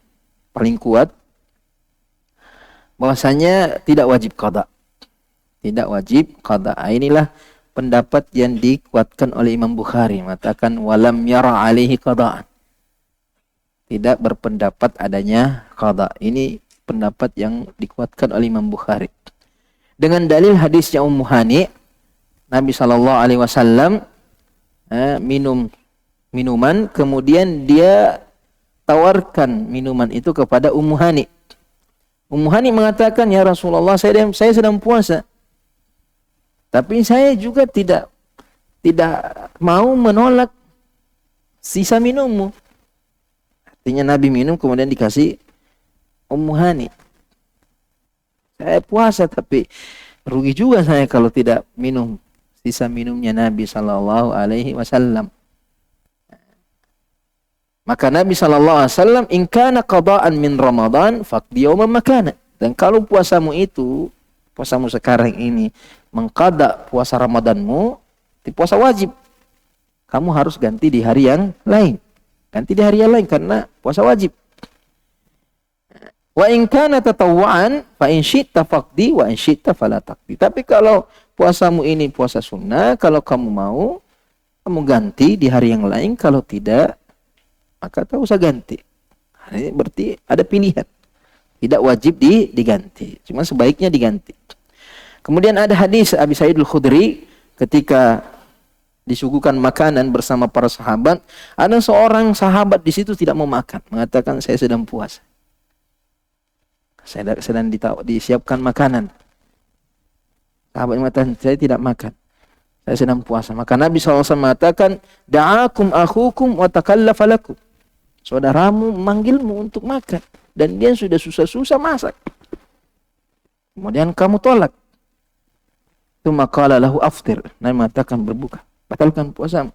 paling kuat, bahwasanya tidak wajib qada. Tidak wajib qada. Inilah pendapat yang dikuatkan oleh Imam Bukhari, mengatakan walam yara alaihi qada'an. Tidak berpendapat adanya qada. Ini pendapat yang dikuatkan oleh Imam Bukhari. Dengan dalil hadisnya Ummu Hani, Nabi SAW minum minuman, kemudian dia tawarkan minuman itu kepada Ummu Hani. Ummu Hani mengatakan, ya Rasulullah, saya sedang puasa. Tapi saya juga tidak tidak mau menolak sisa minummu. Artinya Nabi minum kemudian dikasih Ummu Hani. Saya puasa tapi rugi juga saya kalau tidak minum sisa minumnya Nabi sallallahu alaihi wasallam. Maka Nabi sallallahu alaihi wasallam, "In kana qada'an min Ramadan faqdi yawman makana." Dan kalau puasamu sekarang ini mengqada puasa Ramadanmu, di puasa wajib, kamu harus ganti di hari yang lain. Ganti di hari yang lain karena puasa wajib. Wa in kana tatawwu'an fa in syi'ta faqdi wa in syi'ta fala taqdi. Tapi kalau puasamu ini puasa sunnah, kalau kamu mau, kamu ganti di hari yang lain. Kalau tidak, maka tak usah ganti. Ini berarti ada pilihan. Tidak wajib diganti. Cuma sebaiknya diganti. Kemudian ada hadis Abi Sa'id Al-Khudri ketika disuguhkan makanan bersama para sahabat, ada seorang sahabat di situ tidak mau makan, mengatakan saya sedang puasa. Saya sedang disiapkan makanan. Sahabat mengatakan saya tidak makan, saya sedang puasa. Maka Nabi SAW mengatakan, da'akum akhukum wa takallafa lakum. Saudaramu memanggilmu untuk makan dan dia sudah susah-susah masak. Kemudian kamu tolak. Tsumma qala lahu aftir. Nabi mengatakan berbuka. Batalkan puasamu.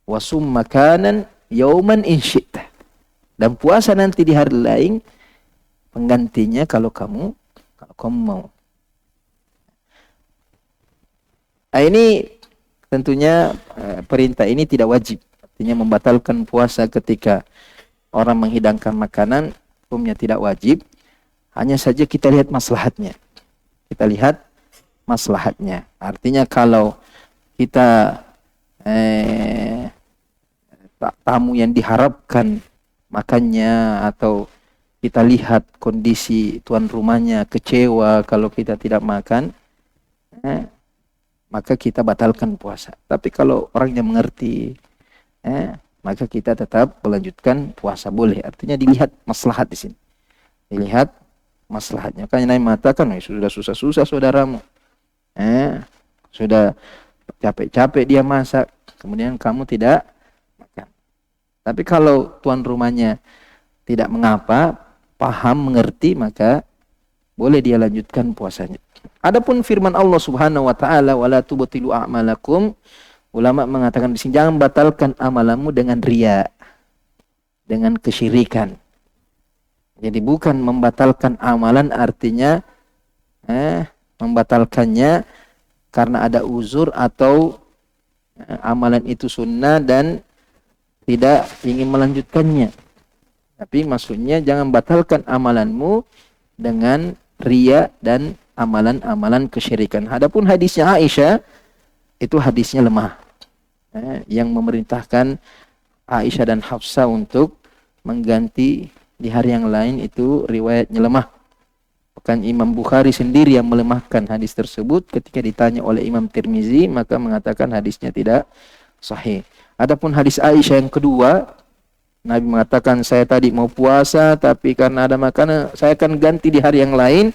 Wasum makanan yauman in syi'ta. Dan puasa nanti di hari lain penggantinya kalau kamu mau. Nah, ini tentunya perintah ini tidak wajib. Artinya membatalkan puasa ketika orang menghidangkan makanan hukumnya tidak wajib. Hanya saja kita lihat maslahatnya. Artinya kalau kita tamu yang diharapkan makannya, atau kita lihat kondisi tuan rumahnya kecewa kalau kita tidak makan, maka kita batalkan puasa. Tapi kalau orangnya mengerti, maka kita tetap melanjutkan puasa, boleh. Artinya dilihat maslahat di sini. Dilihat maslahatnya. Makanya Nabi mengatakan, sudah susah-susah saudaramu, sudah capek-capek dia masak, kemudian kamu tidak makan. Tapi kalau tuan rumahnya tidak mengapa, paham, mengerti, maka boleh dia lanjutkan puasanya. Adapun firman Allah Subhanahu wa taala, wala tubtilu a'malakum, ulama mengatakan di sini jangan batalkan amalanmu dengan riya, dengan kesyirikan. Jadi bukan membatalkan amalan, artinya membatalkannya karena ada uzur atau amalan itu sunnah dan tidak ingin melanjutkannya. Tapi maksudnya jangan batalkan amalanmu dengan riya dan amalan-amalan kesyirikan. Adapun hadisnya Aisyah, itu hadisnya lemah. Yang memerintahkan Aisyah dan Hafsah untuk mengganti di hari yang lain itu riwayatnya lemah. Bahkan Imam Bukhari sendiri yang melemahkan hadis tersebut ketika ditanya oleh Imam Tirmizi, maka mengatakan hadisnya tidak sahih. Adapun hadis Aisyah yang kedua, Nabi mengatakan saya tadi mau puasa tapi karena ada makanan saya akan ganti di hari yang lain.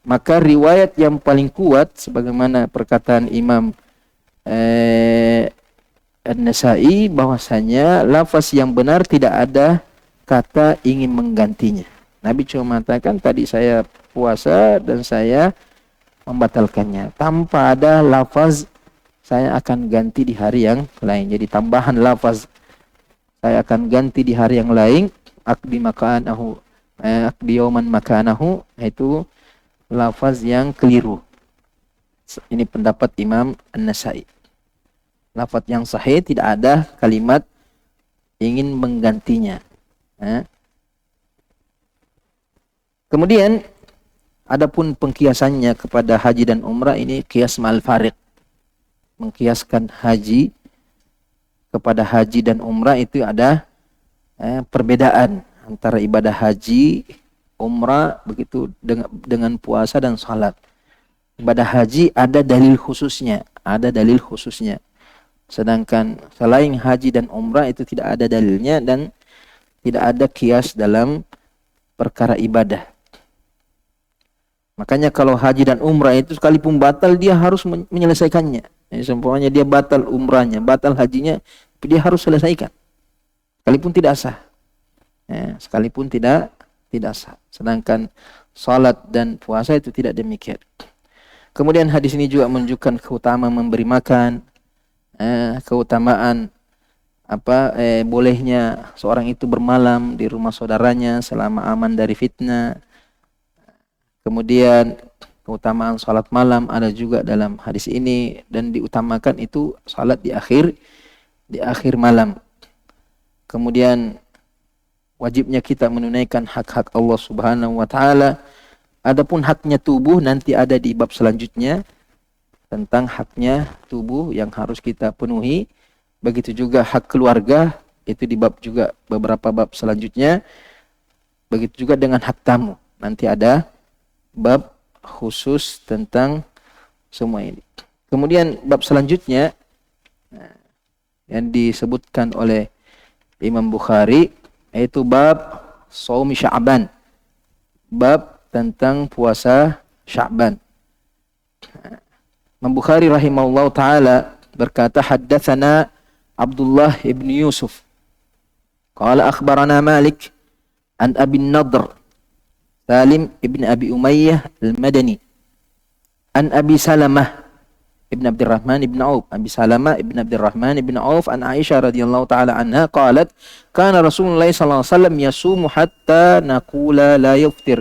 Maka riwayat yang paling kuat sebagaimana perkataan Imam An-Nasa'i bahwasanya lafaz yang benar tidak ada kata ingin menggantinya. Nabi cuma mengatakan tadi saya puasa dan saya membatalkannya, tanpa ada lafaz saya akan ganti di hari yang lain. Jadi tambahan lafaz saya akan ganti di hari yang lain, akdi yauman makanahu, itu lafaz yang keliru. Ini pendapat Imam An-Nasa'i. Lafaz yang sahih tidak ada kalimat ingin menggantinya. Kemudian adapun pengkiasannya kepada haji dan umrah, ini kias ma'al fariq. Mengkiaskan haji kepada haji dan umrah itu ada perbedaan antara ibadah haji, umrah, begitu dengan puasa dan salat. Ibadah haji ada dalil khususnya, Sedangkan selain haji dan umrah itu tidak ada dalilnya dan tidak ada kias dalam perkara ibadah. Makanya kalau haji dan umrah itu sekalipun batal dia harus menyelesaikannya. Seumpamanya dia batal umrahnya, batal hajinya, dia harus selesaikan. Sekalipun tidak sah. Sekalipun tidak sah. Sedangkan salat dan puasa itu tidak demikian. Kemudian hadis ini juga menunjukkan keutamaan memberi makan, keutamaan bolehnya seorang itu bermalam di rumah saudaranya selama aman dari fitnah. Kemudian keutamaan salat malam ada juga dalam hadis ini, dan diutamakan itu salat di akhir malam. Kemudian wajibnya kita menunaikan hak-hak Allah Subhanahu wa taala. Adapun haknya tubuh nanti ada di bab selanjutnya tentang haknya tubuh yang harus kita penuhi. Begitu juga hak keluarga, itu di bab juga beberapa bab selanjutnya. Begitu juga dengan hak tamu. Nanti ada bab khusus tentang semua ini. Kemudian bab selanjutnya yang disebutkan oleh Imam Bukhari yaitu bab Shaumi Sya'ban. Bab tentang puasa Sya'ban. Imam Bukhari rahimahullah taala berkata, haddatsana Abdullah ibn Yusuf qala akhbarana Malik an Abi Nadr Salim ibn Abi Umayyah al-Madani an Abi Salamah ibn Abdurrahman ibn Auf, Abi Salamah ibn Abdurrahman ibn Auf, an Aisyah radhiyallahu taala anha qalat kana Rasulullah sallallahu alaihi wasallam yasumu hatta naqula la yuftir.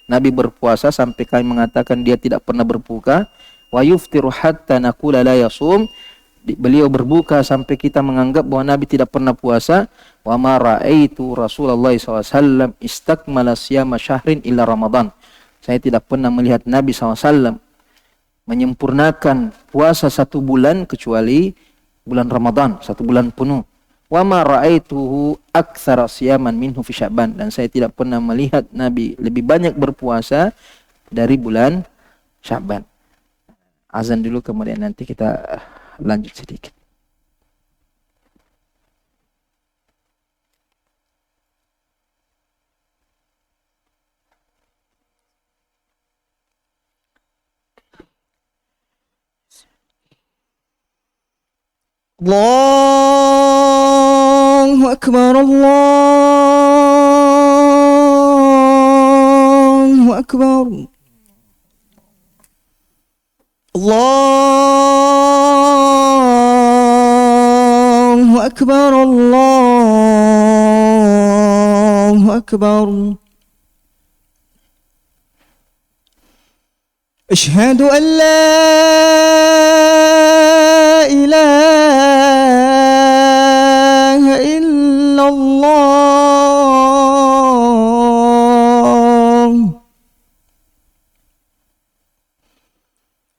Nabi berpuasa sampai kami mengatakan dia tidak pernah berbuka. Wa yuftiru hatta naqula la yasum. Beliau berbuka sampai kita menganggap bahwa Nabi tidak pernah puasa. Wa ma ra'aitu Rasulullah SAW istakmala siyama syahrin illa Ramadan. Saya tidak pernah melihat Nabi SAW menyempurnakan puasa 1 bulan kecuali bulan Ramadan, 1 bulan penuh. Wa ma ra'aituhu aktsara siyaman minhu fi Sya'ban, dan saya tidak pernah melihat Nabi lebih banyak berpuasa dari bulan Sya'ban. Azan dulu, kemudian nanti kita lanjut sedikit. Allahu Akbar, Allahu Akbar, Allahu Akbar, Allahu Akbar. Asyhadu an la ilaha illallah.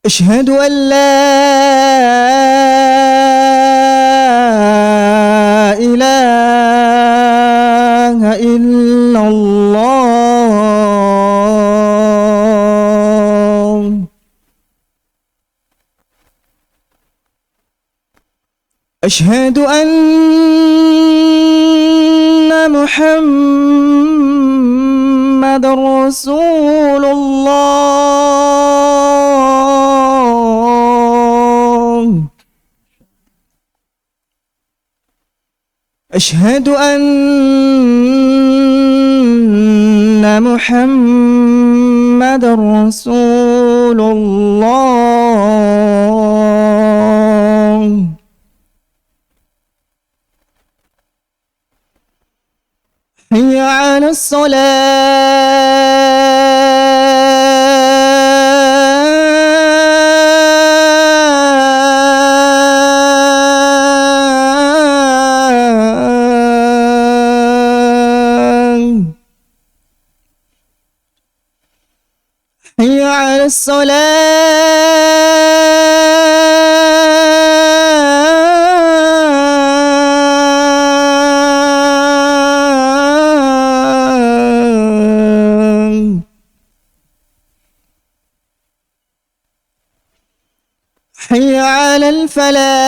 Asyhadu an la ilaha illallah. أشهد أن محمد رسول الله. أشهد أن محمد رسول الله. حي على الصلاة. حي على الصلاة. حي على الفلاح.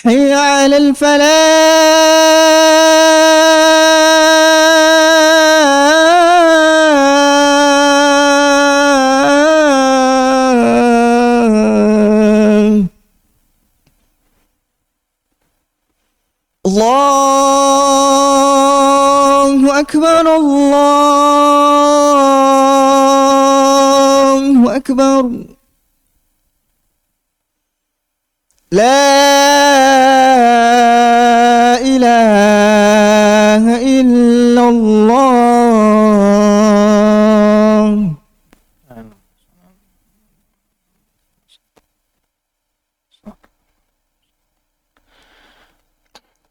حي على الفلاح. الله أكبر الله أكبر لا إله إلا الله.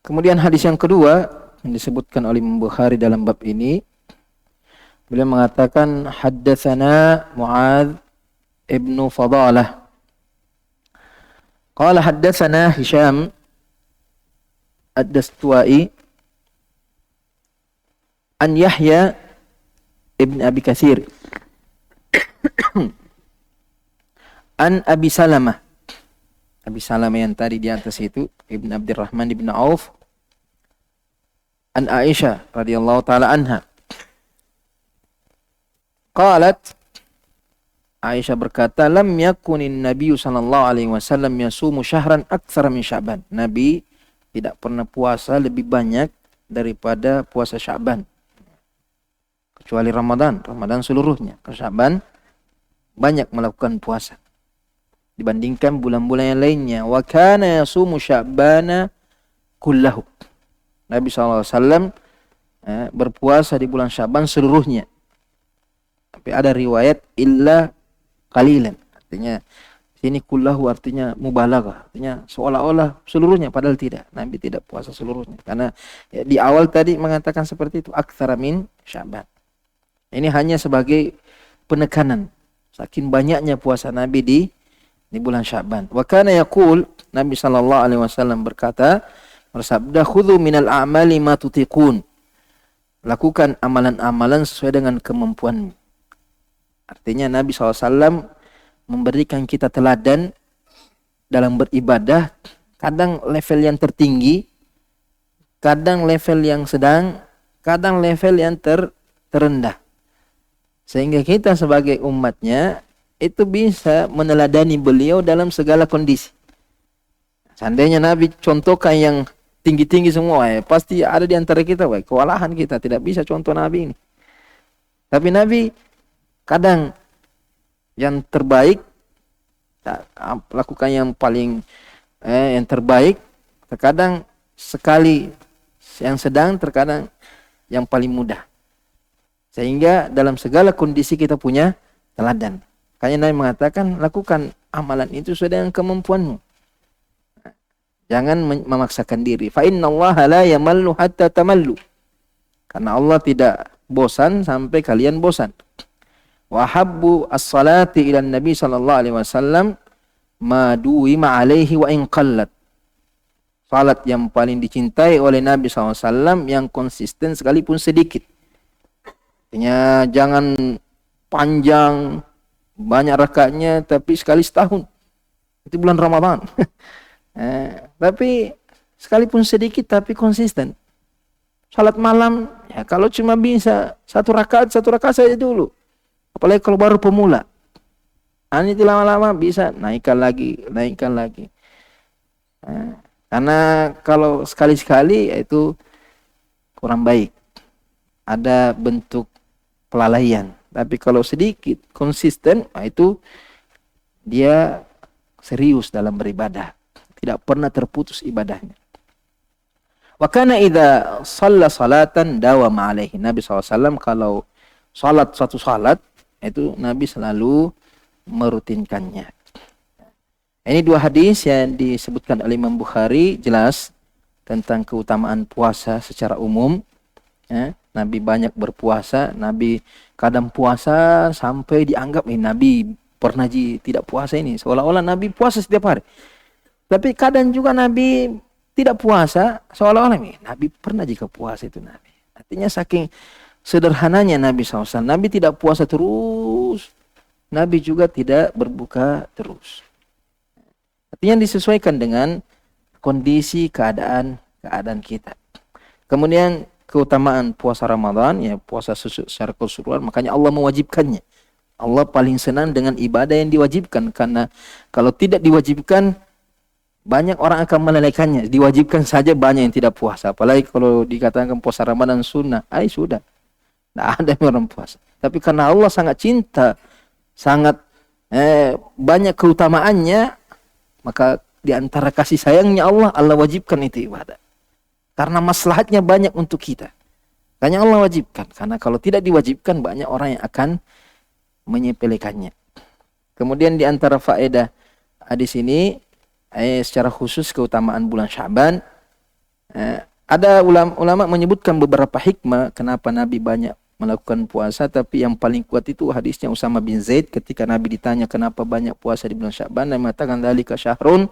Kemudian hadis yang kedua yang disebutkan oleh Imam Bukhari dalam bab ini, beliau mengatakan haddatsana Muadz ibnu Fadalah qala haddatsana Hisham ad-Dastuwai an Yahya ibn Abi Katsir an Abi Salamah. Abi Salamah yang tadi di atas itu Ibn Abdurrahman ibn Auf an Aisyah radhiyallahu taala anha. Qalat, Aisyah berkata, lam yakunin Nabi sallallahu alaihi wasallam yasumu syahran aktsara min Sya'ban. Nabi tidak pernah puasa lebih banyak daripada puasa Sya'ban. Kecuali Ramadan seluruhnya. Ke Sya'ban banyak melakukan puasa dibandingkan bulan-bulan yang lainnya. Wa kana yasumu Sya'bana kullahu. Nabi SAW berpuasa di bulan Sya'ban seluruhnya. Tapi ada riwayat illa qalilan. Artinya sini kullahu artinya mubalaghah. Artinya seolah-olah seluruhnya, padahal tidak. Nabi tidak puasa seluruhnya. Karena di awal tadi mengatakan seperti itu. Aktsara min Sya'ban. Ini hanya sebagai penekanan. Saking banyaknya puasa Nabi di bulan Sya'ban. Wa kana yaqul, Nabi sallallahu alaihi wasallam bersabda, khudhu minal a'mali ma tutiqun. Lakukan amalan-amalan sesuai dengan kemampuanmu. Artinya Nabi SAW memberikan kita teladan dalam beribadah, kadang level yang tertinggi, kadang level yang sedang, kadang level yang terendah. Sehingga kita sebagai umatnya itu bisa meneladani beliau dalam segala kondisi. Seandainya Nabi contohkan yang tinggi-tinggi semua, pasti ada di antara kita kewalahan, kita tidak bisa contoh Nabi ini. Tapi Nabi kadang yang terbaik, lakukan yang paling yang terbaik, terkadang sekali yang sedang, terkadang yang paling mudah. Sehingga dalam segala kondisi kita punya teladan. Makanya Nabi mengatakan, lakukan amalan itu sesuai dengan kemampuanmu. Jangan memaksakan diri. Fa innallaha la yamallu hatta tamallu. Karena Allah tidak bosan sampai kalian bosan. Wa habbu as-salati ila Nabi sallallahu alaihi wasallam ma duwima alaihi wa in qallat. Salat yang paling dicintai oleh Nabi SAW yang konsisten sekalipun sedikit. Artinya jangan panjang, banyak rakaatnya tapi sekali setahun. Itu bulan Ramadan. Tapi sekalipun sedikit tapi konsisten. Salat malam, ya kalau cuma bisa satu rakaat saja dulu. Apalagi kalau baru pemula. Itu lama-lama bisa naikkan lagi. Karena kalau sekali-sekali itu kurang baik. Ada bentuk kelalaian. Tapi kalau sedikit konsisten, itu dia serius dalam beribadah. Tidak pernah terputus ibadahnya. Wa kana idza shalla salatan dawama alaihi. Nabi SAW kalau satu salat, itu Nabi selalu merutinkannya. Ini dua hadis yang disebutkan oleh Imam Bukhari jelas tentang keutamaan puasa secara umum. Nabi banyak berpuasa, Nabi kadang puasa sampai dianggap Nabi pernah tidak puasa ini, seolah-olah Nabi puasa setiap hari. Tapi kadang juga Nabi tidak puasa, seolah-olah Nabi pernah jika puasa itu Nabi. Artinya saking sederhananya Nabi SAW. Nabi tidak puasa terus, Nabi juga tidak berbuka terus. Artinya disesuaikan dengan kondisi keadaan kita. Kemudian keutamaan puasa Ramadan, ya puasa secara keseluruhan, makanya Allah mewajibkannya. Allah paling senang dengan ibadah yang diwajibkan, karena kalau tidak diwajibkan banyak orang akan melalaikannya. Diwajibkan saja banyak yang tidak puasa, apalagi kalau dikatakan puasa Ramadan sunnah, sudah tidak ada yang orang puasa. Tapi karena Allah sangat cinta, sangat banyak keutamaannya, maka di antara kasih sayangnya Allah wajibkan itu ibadah. Karena maslahatnya banyak untuk kita. Makanya Allah wajibkan. Karena kalau tidak diwajibkan, banyak orang yang akan menyepelekannya. Kemudian di antara faedah hadis ini, secara khusus keutamaan bulan Sya'ban, ada ulama menyebutkan beberapa hikmah kenapa Nabi banyak melakukan puasa, tapi yang paling kuat itu hadisnya Usama bin Zaid ketika Nabi ditanya kenapa banyak puasa di bulan Sya'ban, Nabi mengatakan dzalika syahrun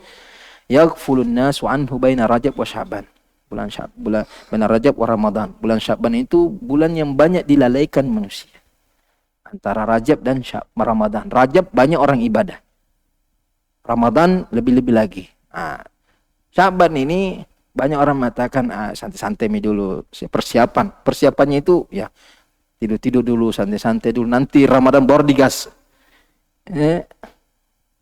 yaghfulun nasu anhu baina Rajab wa Sya'ban. Bulan Rajab wa Ramadan. Bulan Sya'ban itu bulan yang banyak dilalaikan manusia. Antara Rajab dan Ramadan. Rajab banyak orang ibadah. Ramadan lebih-lebih lagi. Sya'ban ini banyak orang mengatakan santai-santai dulu. Persiapannya itu ya tidur-tidur dulu, santai-santai dulu. Nanti Ramadan baru digas.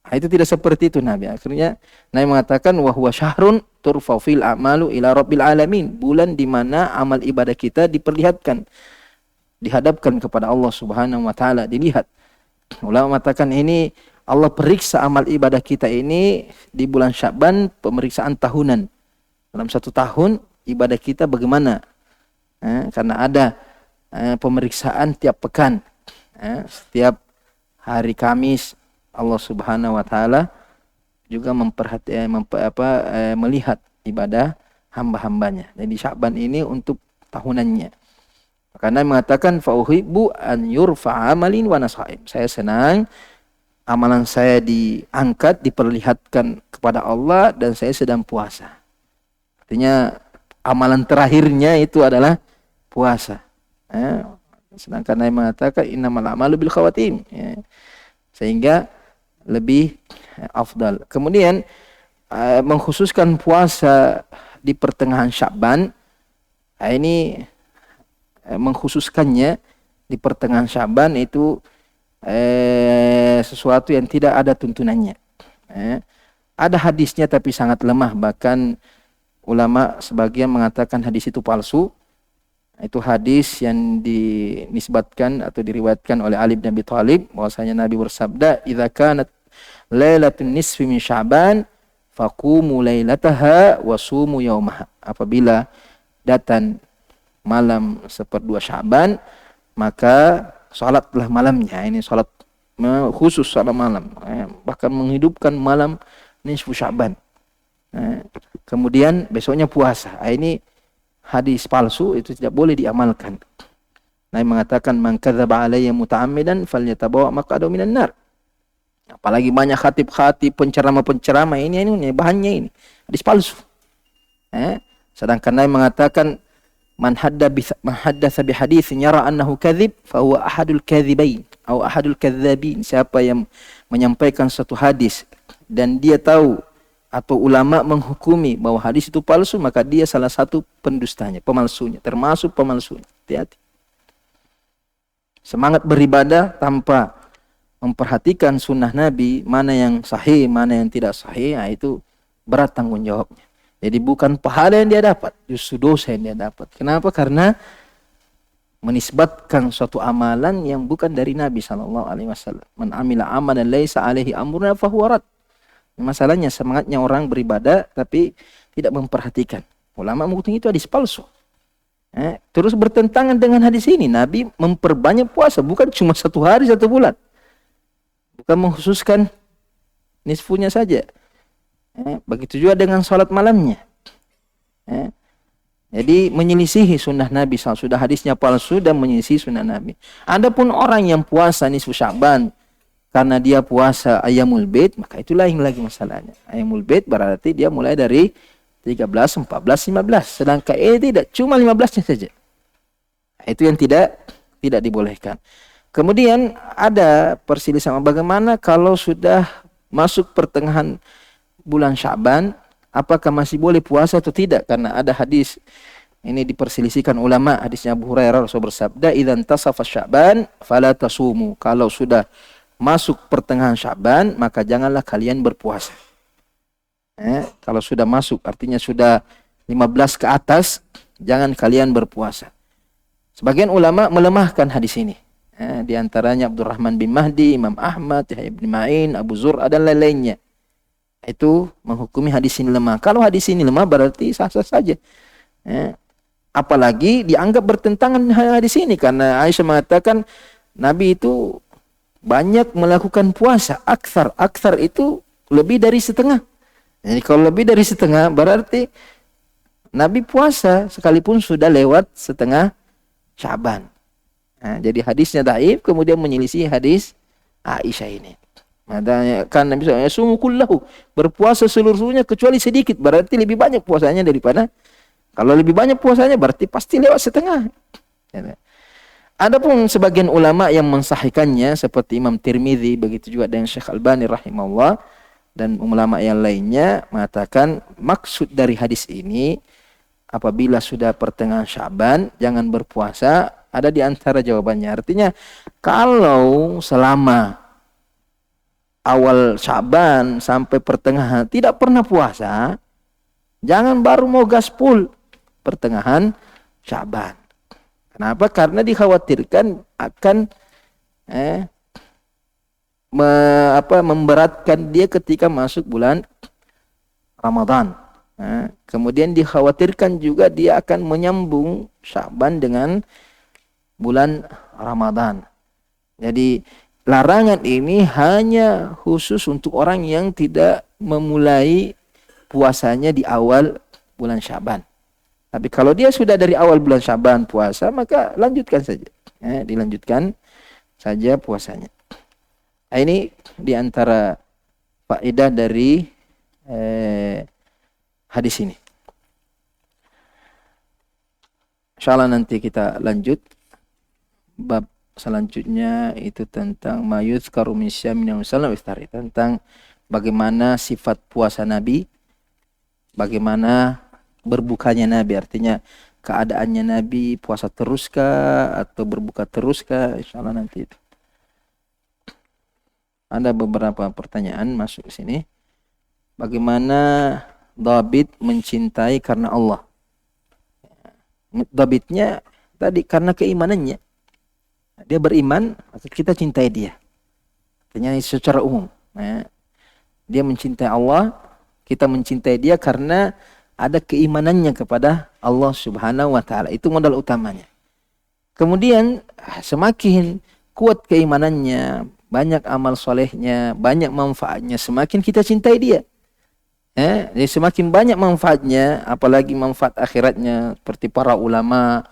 Itu tidak seperti itu Nabi. Akhirnya Nabi mengatakan wa huwa syahrun turfa'u fil a'malu ila rabbil alamin. Bulan di mana amal ibadah kita diperlihatkan, dihadapkan kepada Allah Subhanahu wa taala, dilihat. Ulama mengatakan ini Allah periksa amal ibadah kita ini di bulan Sya'ban, pemeriksaan tahunan. Dalam satu tahun ibadah kita bagaimana? Karena ada pemeriksaan tiap pekan. Setiap hari Kamis Allah Subhanahu wa taala juga melihat ibadah hamba-hambanya. Jadi Sya'ban ini untuk tahunannya. Karena mengatakan fa uhibbu an yurfa'a amalin wa nasaim. Saya senang amalan saya diangkat, diperlihatkan kepada Allah dan saya sedang puasa. Artinya amalan terakhirnya itu adalah puasa. Sedangkan Nabi mengatakan innamal a'malu bil khawatim. Sehingga lebih afdal. Kemudian mengkhususkan puasa di pertengahan Sya'ban, ini mengkhususkannya di pertengahan Sya'ban itu sesuatu yang tidak ada tuntunannya. Ada hadisnya tapi sangat lemah, bahkan ulama sebagian mengatakan hadis itu palsu. Itu hadis yang dinisbatkan atau diriwayatkan oleh Ali bin Abi Thalib, bahwasanya Nabi bersabda, "Idza kanat lailatun nisfi min Sya'ban, faqumu lailataha wa sumu yaumaha." Apabila datang malam seperdua Sya'ban, maka salatlah malamnya. Ini salat khusus salat malam, bahkan menghidupkan malam nisfu Sya'ban. Kemudian besoknya puasa. Ini hadis palsu, itu tidak boleh diamalkan. Nabi mengatakan man kadzaba alayya muta'ammidan falyatabawa maq'adahu minan nar. Apalagi banyak khatib-khatib, penceramah-penceramah ini bahannya ini hadis palsu. Sedangkan Nabi mengatakan man haddatsa bi haditsin yara annahu kadzib fa huwa ahadul kadzibain atau ahadul kadzabin. Siapa yang menyampaikan satu hadis dan dia tahu atau ulama menghukumi bahwa hadis itu palsu, maka dia salah satu pendustanya, pemalsunya, termasuk pemalsunya. Hati-hati. Semangat beribadah tanpa memperhatikan sunnah Nabi, mana yang sahih, mana yang tidak sahih, itu berat tanggung jawabnya. Jadi bukan pahala yang dia dapat, justru dosa yang dia dapat. Kenapa? Karena menisbatkan suatu amalan yang bukan dari Nabi SAW. Man amila amalan laisa alaihi amruna fahuwa rad. Masalahnya semangatnya orang beribadah tapi tidak memperhatikan. Ulama mengatakan itu hadis palsu. Terus bertentangan dengan hadis ini. Nabi memperbanyak puasa, bukan cuma 1 hari 1 bulan. Bukan mengkhususkan nisfunya saja. Begitu juga dengan salat malamnya. Jadi menyelisihi sunnah Nabi. Sudah hadisnya palsu dan menyelisihi sunnah Nabi. Adapun orang yang puasa nisfu Sya'ban karena dia puasa Ayyamul Bait, maka itu lain lagi masalahnya. Ayyamul Bait berarti dia mulai dari 13, 14, 15. Sedangkan tidak, cuma 15-nya saja. Itu yang tidak dibolehkan. Kemudian ada perselisihan bagaimana kalau sudah masuk pertengahan bulan Sya'ban, apakah masih boleh puasa atau tidak? Karena ada hadis ini diperselisihkan ulama. Hadisnya Abu Hurairah, Rasul bersabda, "Idzan tasafa Sya'ban fala tasumu." Kalau sudah masuk pertengahan Sya'ban, maka janganlah kalian berpuasa. Kalau sudah masuk, artinya sudah 15 ke atas, jangan kalian berpuasa. Sebagian ulama melemahkan hadis ini. Di antaranya Abdurrahman bin Mahdi, Imam Ahmad, Yahya bin Ma'in, Abu Zur'a dan lain-lainnya. Itu menghukumi hadis ini lemah. Kalau hadis ini lemah berarti sah-sah saja. Apalagi dianggap bertentangan dengan hadis ini, karena Aisyah mengatakan Nabi itu banyak melakukan puasa. Aktsar itu lebih dari setengah. Jadi kalau lebih dari setengah berarti Nabi puasa sekalipun sudah lewat setengah Sya'ban. Jadi hadisnya dhaif, kemudian menyelisih hadis Aisyah ini. Makanya kan Nabi SAW sumu kullahu, berpuasa seluruhnya kecuali sedikit, berarti lebih banyak puasanya daripada, kalau lebih banyak puasanya berarti pasti lewat setengah. Adapun sebagian ulama yang mensahihkannya seperti Imam Tirmidzi, begitu juga dengan Syekh Albani rahimahullah dan ulama yang lainnya mengatakan maksud dari hadis ini apabila sudah pertengahan Sya'ban jangan berpuasa. Ada di antara jawabannya. Artinya kalau selama awal Sya'ban sampai pertengahan tidak pernah puasa, jangan baru mau gaspol pertengahan Sya'ban. Kenapa? Karena dikhawatirkan akan memberatkan dia ketika masuk bulan Ramadan. Kemudian dikhawatirkan juga dia akan menyambung Sya'ban dengan bulan Ramadan. Jadi larangan ini hanya khusus untuk orang yang tidak memulai puasanya di awal bulan Sya'ban. Tapi kalau dia sudah dari awal bulan Sya'ban puasa, maka lanjutkan saja. Dilanjutkan saja puasanya. Ini diantara faedah dari hadis ini. Insyaallah nanti kita lanjut. Bab selanjutnya itu tentang mayuzkaru min syamin wa iftari, tentang bagaimana sifat puasa Nabi, bagaimana berbukanya Nabi, artinya keadaannya Nabi puasa teruskah atau berbuka teruskah, insyaallah nanti itu. Ada beberapa pertanyaan masuk ke sini. Bagaimana dhabit mencintai karena Allah? Dhabitnya tadi karena keimanannya. Dia beriman, maka kita cintai dia. Artinya secara umum. Dia mencintai Allah, kita mencintai dia karena ada keimanannya kepada Allah Subhanahu wa Ta'ala. Itu modal utamanya. Kemudian semakin kuat keimanannya, banyak amal solehnya, banyak manfaatnya, semakin kita cintai dia. Jadi semakin banyak manfaatnya, apalagi manfaat akhiratnya, seperti para ulama,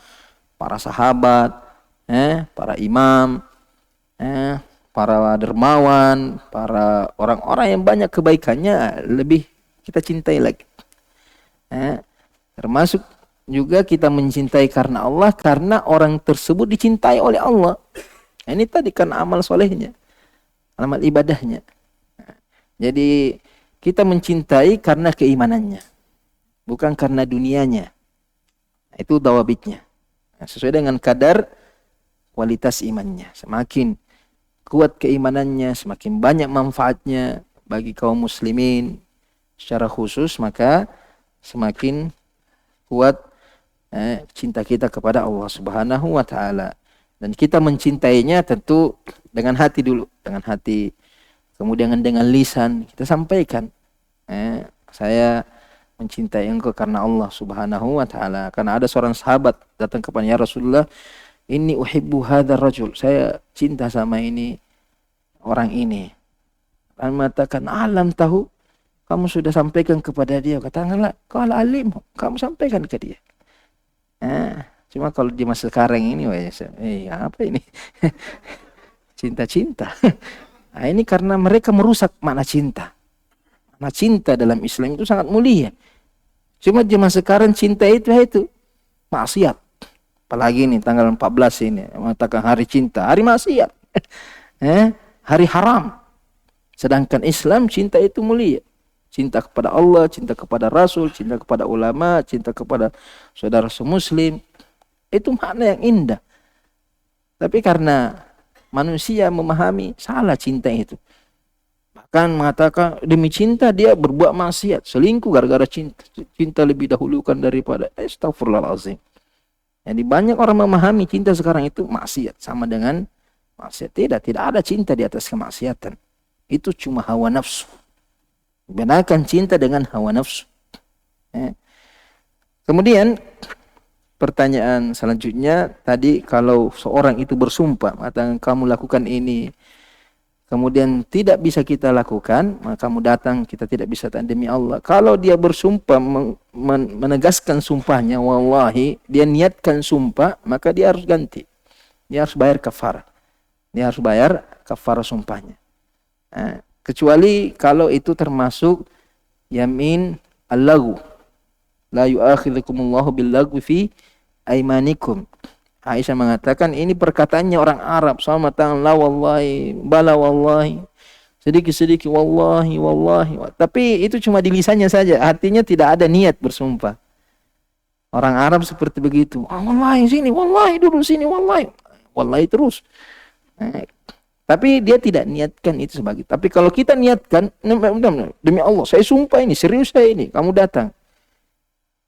para sahabat, para imam, para dermawan, para orang-orang yang banyak kebaikannya, lebih kita cintai lagi. Termasuk juga kita mencintai karena Allah, karena orang tersebut dicintai oleh Allah. Ini tadi kan amal solehnya, amal ibadahnya. Jadi kita mencintai karena keimanannya, bukan karena dunianya. Itu dawabitnya. Sesuai dengan kadar kualitas imannya. Semakin kuat keimanannya, semakin banyak manfaatnya bagi kaum muslimin secara khusus, maka semakin kuat cinta kita kepada Allah Subhanahu wa Ta'ala. Dan kita mencintainya tentu dengan hati dulu, dengan hati. Kemudian dengan lisan kita sampaikan, saya mencintai engkau karena Allah Subhanahu wa Ta'ala. Karena ada seorang sahabat datang kepada ya Rasulullah, inni uhibbu hadzal rajul, saya cinta sama ini orang ini. Dan mengatakan, alam tahu, kamu sudah sampaikan kepada dia. Katakanlah, kalau alim, kamu sampaikan ke dia. Cuma kalau di masa sekarang ini, apa ini? Cinta-cinta. Nah, ini karena mereka merusak makna cinta. Makna cinta dalam Islam itu sangat mulia. Cuma zaman sekarang cinta itu maksiat. Apalagi ini tanggal 14 ini mengatakan hari cinta, hari maksiat. Hari haram. Sedangkan Islam cinta itu mulia. Cinta kepada Allah, cinta kepada Rasul, cinta kepada ulama, cinta kepada saudara semuslim. Itu makna yang indah. Tapi karena manusia memahami salah cinta itu. Bahkan mengatakan demi cinta dia berbuat maksiat, selingkuh gara-gara cinta. Cinta lebih dahulukan daripada astagfirullahalazim. Jadi banyak orang memahami cinta sekarang itu maksiat sama dengan maksiat. Tidak ada cinta di atas kemaksiatan. Itu cuma hawa nafsu. Bedakan cinta dengan hawa nafsu. Kemudian pertanyaan selanjutnya tadi, kalau seorang itu bersumpah mengatakan kamu lakukan ini, kemudian tidak bisa kita lakukan, maka kamu datang, kita tidak bisa demi Allah. Kalau dia bersumpah menegaskan sumpahnya, wallahi, dia niatkan sumpah, maka dia harus ganti. Dia harus bayar kafarah. Dia harus bayar kafarah sumpahnya. Kecuali kalau itu termasuk yamin al-laghu. La yu'akhidhukumullahu bil-lagwi fi aimanikum. Aisyah mengatakan ini perkataannya orang Arab, sama tangan la wallahi, bala wallahi, sedikit-sedikit wallahi, wallahi. Tapi itu cuma di lisannya saja, artinya tidak ada niat bersumpah. Orang Arab seperti begitu. Wallahi sini, wallahi dulu sini, wallahi. Wallahi terus. Tapi dia tidak niatkan itu sebagai. Tapi kalau kita niatkan, demi Allah, saya sumpah ini, serius saya ini, kamu datang.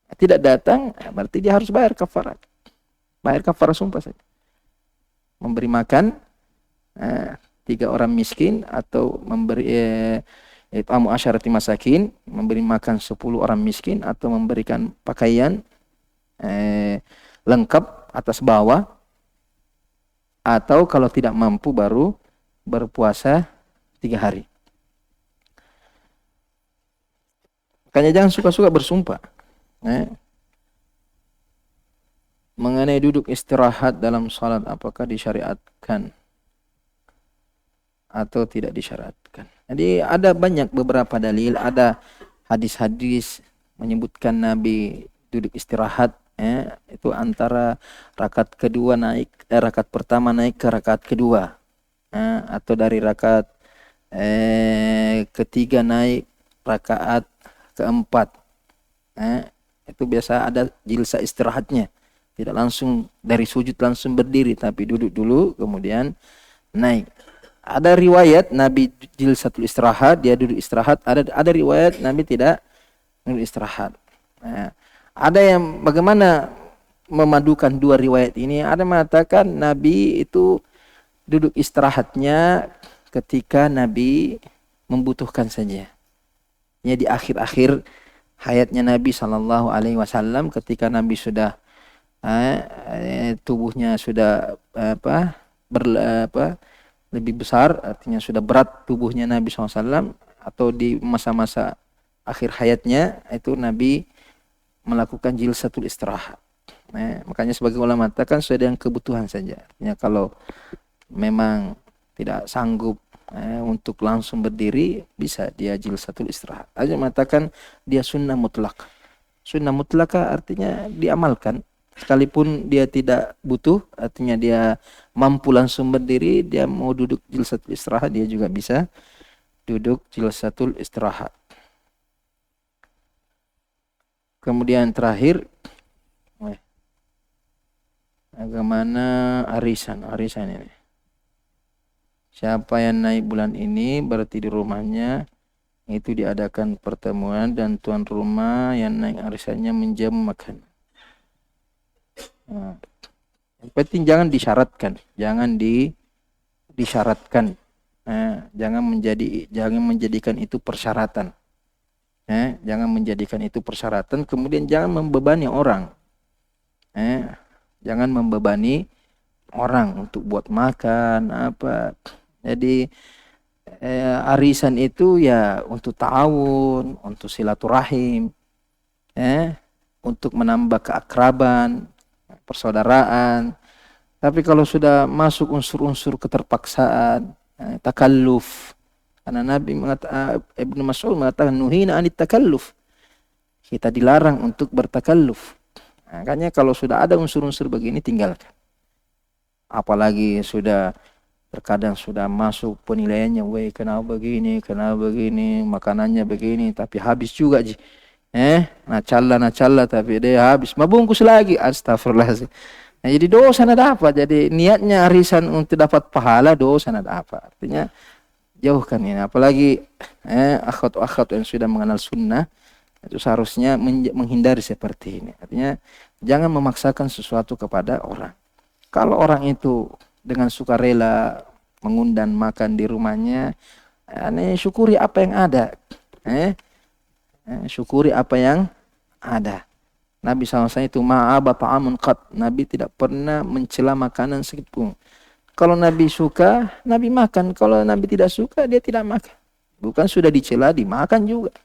Tidak datang, berarti dia harus bayar kafarat. Bayar kafarah sumpah saja. Memberi makan 3 orang miskin, atau memberi it'amu asyarati masakin, memberi makan 10 orang miskin, atau memberikan pakaian lengkap atas bawah, atau kalau tidak mampu baru berpuasa 3 hari. Makanya jangan suka-suka bersumpah. Mengenai duduk istirahat dalam salat, apakah disyariatkan atau tidak disyariatkan? Jadi ada banyak beberapa dalil, ada hadis-hadis menyebutkan Nabi duduk istirahat, itu antara rakaat kedua naik, rakaat pertama naik ke rakaat kedua. Atau dari rakaat ketiga naik rakaat keempat. Itu biasa ada jilsa istirahatnya, tidak langsung dari sujud langsung berdiri, tapi duduk dulu kemudian naik. Ada riwayat Nabi jilsatul istirahat, dia duduk istirahat. Ada riwayat Nabi tidak duduk istirahat. Ada yang bagaimana memadukan dua riwayat ini? Ada mengatakan Nabi itu duduk istirahatnya ketika Nabi membutuhkan saja. Ya, di akhir-akhir hayatnya Nabi SAW, ketika Nabi sudah tubuhnya sudah lebih besar, artinya sudah berat tubuhnya Nabi SAW, atau di masa-masa akhir hayatnya, itu Nabi melakukan jilsatul istirahat. Makanya sebagai ulama mengatakan sesuai dengan kebutuhan saja. Artinya kalau memang tidak sanggup untuk langsung berdiri, bisa dia jilsatul istirahat. Aja mengatakan dia sunnah mutlak. Sunnah mutlaka artinya diamalkan. Sekalipun dia tidak butuh, artinya dia mampu langsung berdiri, dia mau duduk jilsatul istirahat, dia juga bisa duduk jilsatul istirahat. Kemudian terakhir, bagaimana arisan ini? Siapa yang naik bulan ini berarti di rumahnya itu diadakan pertemuan dan tuan rumah yang naik arisannya menjamu makan. Yang penting jangan disyaratkan, disyaratkan. Jangan menjadikan itu persyaratan. Jangan menjadikan itu persyaratan, kemudian jangan membebani orang. Jangan membebani orang untuk buat makan apa. Jadi arisan itu ya untuk ta'awun, untuk silaturahim, untuk menambah keakraban, persaudaraan. Tapi kalau sudah masuk unsur-unsur keterpaksaan, takalluf, karena Nabi mengatakan, Ibnu Mas'ud mengatakan nuhina anit takalluf, kita dilarang untuk bertakalluf. Makanya kalau sudah ada unsur-unsur begini tinggalkan. Apalagi sudah Terkadang sudah masuk penilaiannya, weh kenapa begini, makanannya begini, tapi habis juga ji. Nacalla, tapi dia habis. Mabungkus lagi, astagfirullahaladzim. Nah, jadi dosa na dapat. Jadi niatnya arisan untuk dapat pahala, dosa na dapat. Artinya jauhkan ini. Apalagi akhwat-akhwat yang sudah mengenal sunnah, itu seharusnya menghindari seperti ini. Artinya jangan memaksakan sesuatu kepada orang. Kalau orang itu dengan sukarela mengundang makan di rumahnya, syukuri apa yang ada. Syukuri apa yang ada. Nabi SAW itu ma'aba ta'amun qat. Nabi tidak pernah mencela makanan sedikitpun. Kalau Nabi suka, Nabi makan. Kalau Nabi tidak suka, dia tidak makan. Bukan sudah dicela, dimakan juga.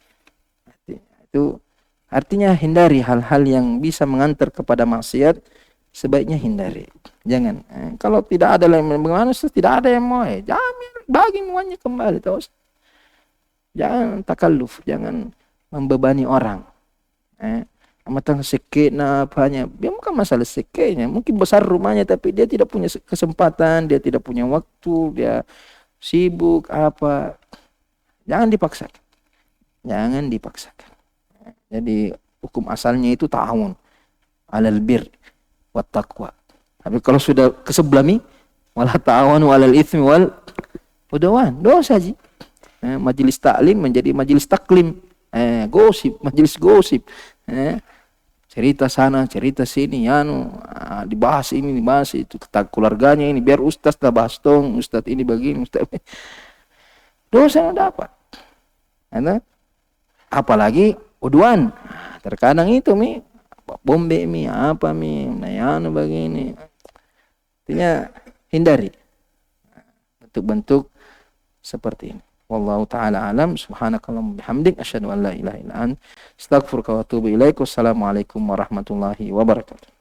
Itu artinya hindari hal-hal yang bisa mengantar kepada maksiat. Sebaiknya hindari. Jangan. Kalau tidak ada yang bagaimana, tidak ada yang mau. Jangan bagi semuanya kembali. Tahu? Jangan takalluf. Jangan membebani orang. Amatang sikit na apanya. Dia bukan masalah sikitnya. Mungkin besar rumahnya tapi dia tidak punya kesempatan. Dia tidak punya waktu. Dia sibuk apa. Jangan dipaksakan. Jangan dipaksakan. Jadi hukum asalnya itu ta'awun alal bir wa taqwa. Tapi kalau sudah keseblami, wala ta'awanu alal itsmi wal udwan. Dosa ji. Majelis taklim menjadi majelis taklim. Gosip, majelis gosip. Cerita sana, cerita sini, dibahas ini, dibahas itu, keluarganya ini, biar ustaz dah bahas dong, ustaz ini begini, ustaz. Dosa yang dapat. Apalagi udwan. Terkadang itu bombe apa nayano begini. Artinya hindari bentuk-bentuk seperti ini. Wallahu ta'ala alam. Subhanakallahumma bihamdik asyhadu an la ilaha illa anta astaghfiruka wa atubu ilaik. Wassalamualaikum warahmatullahi wabarakatuh.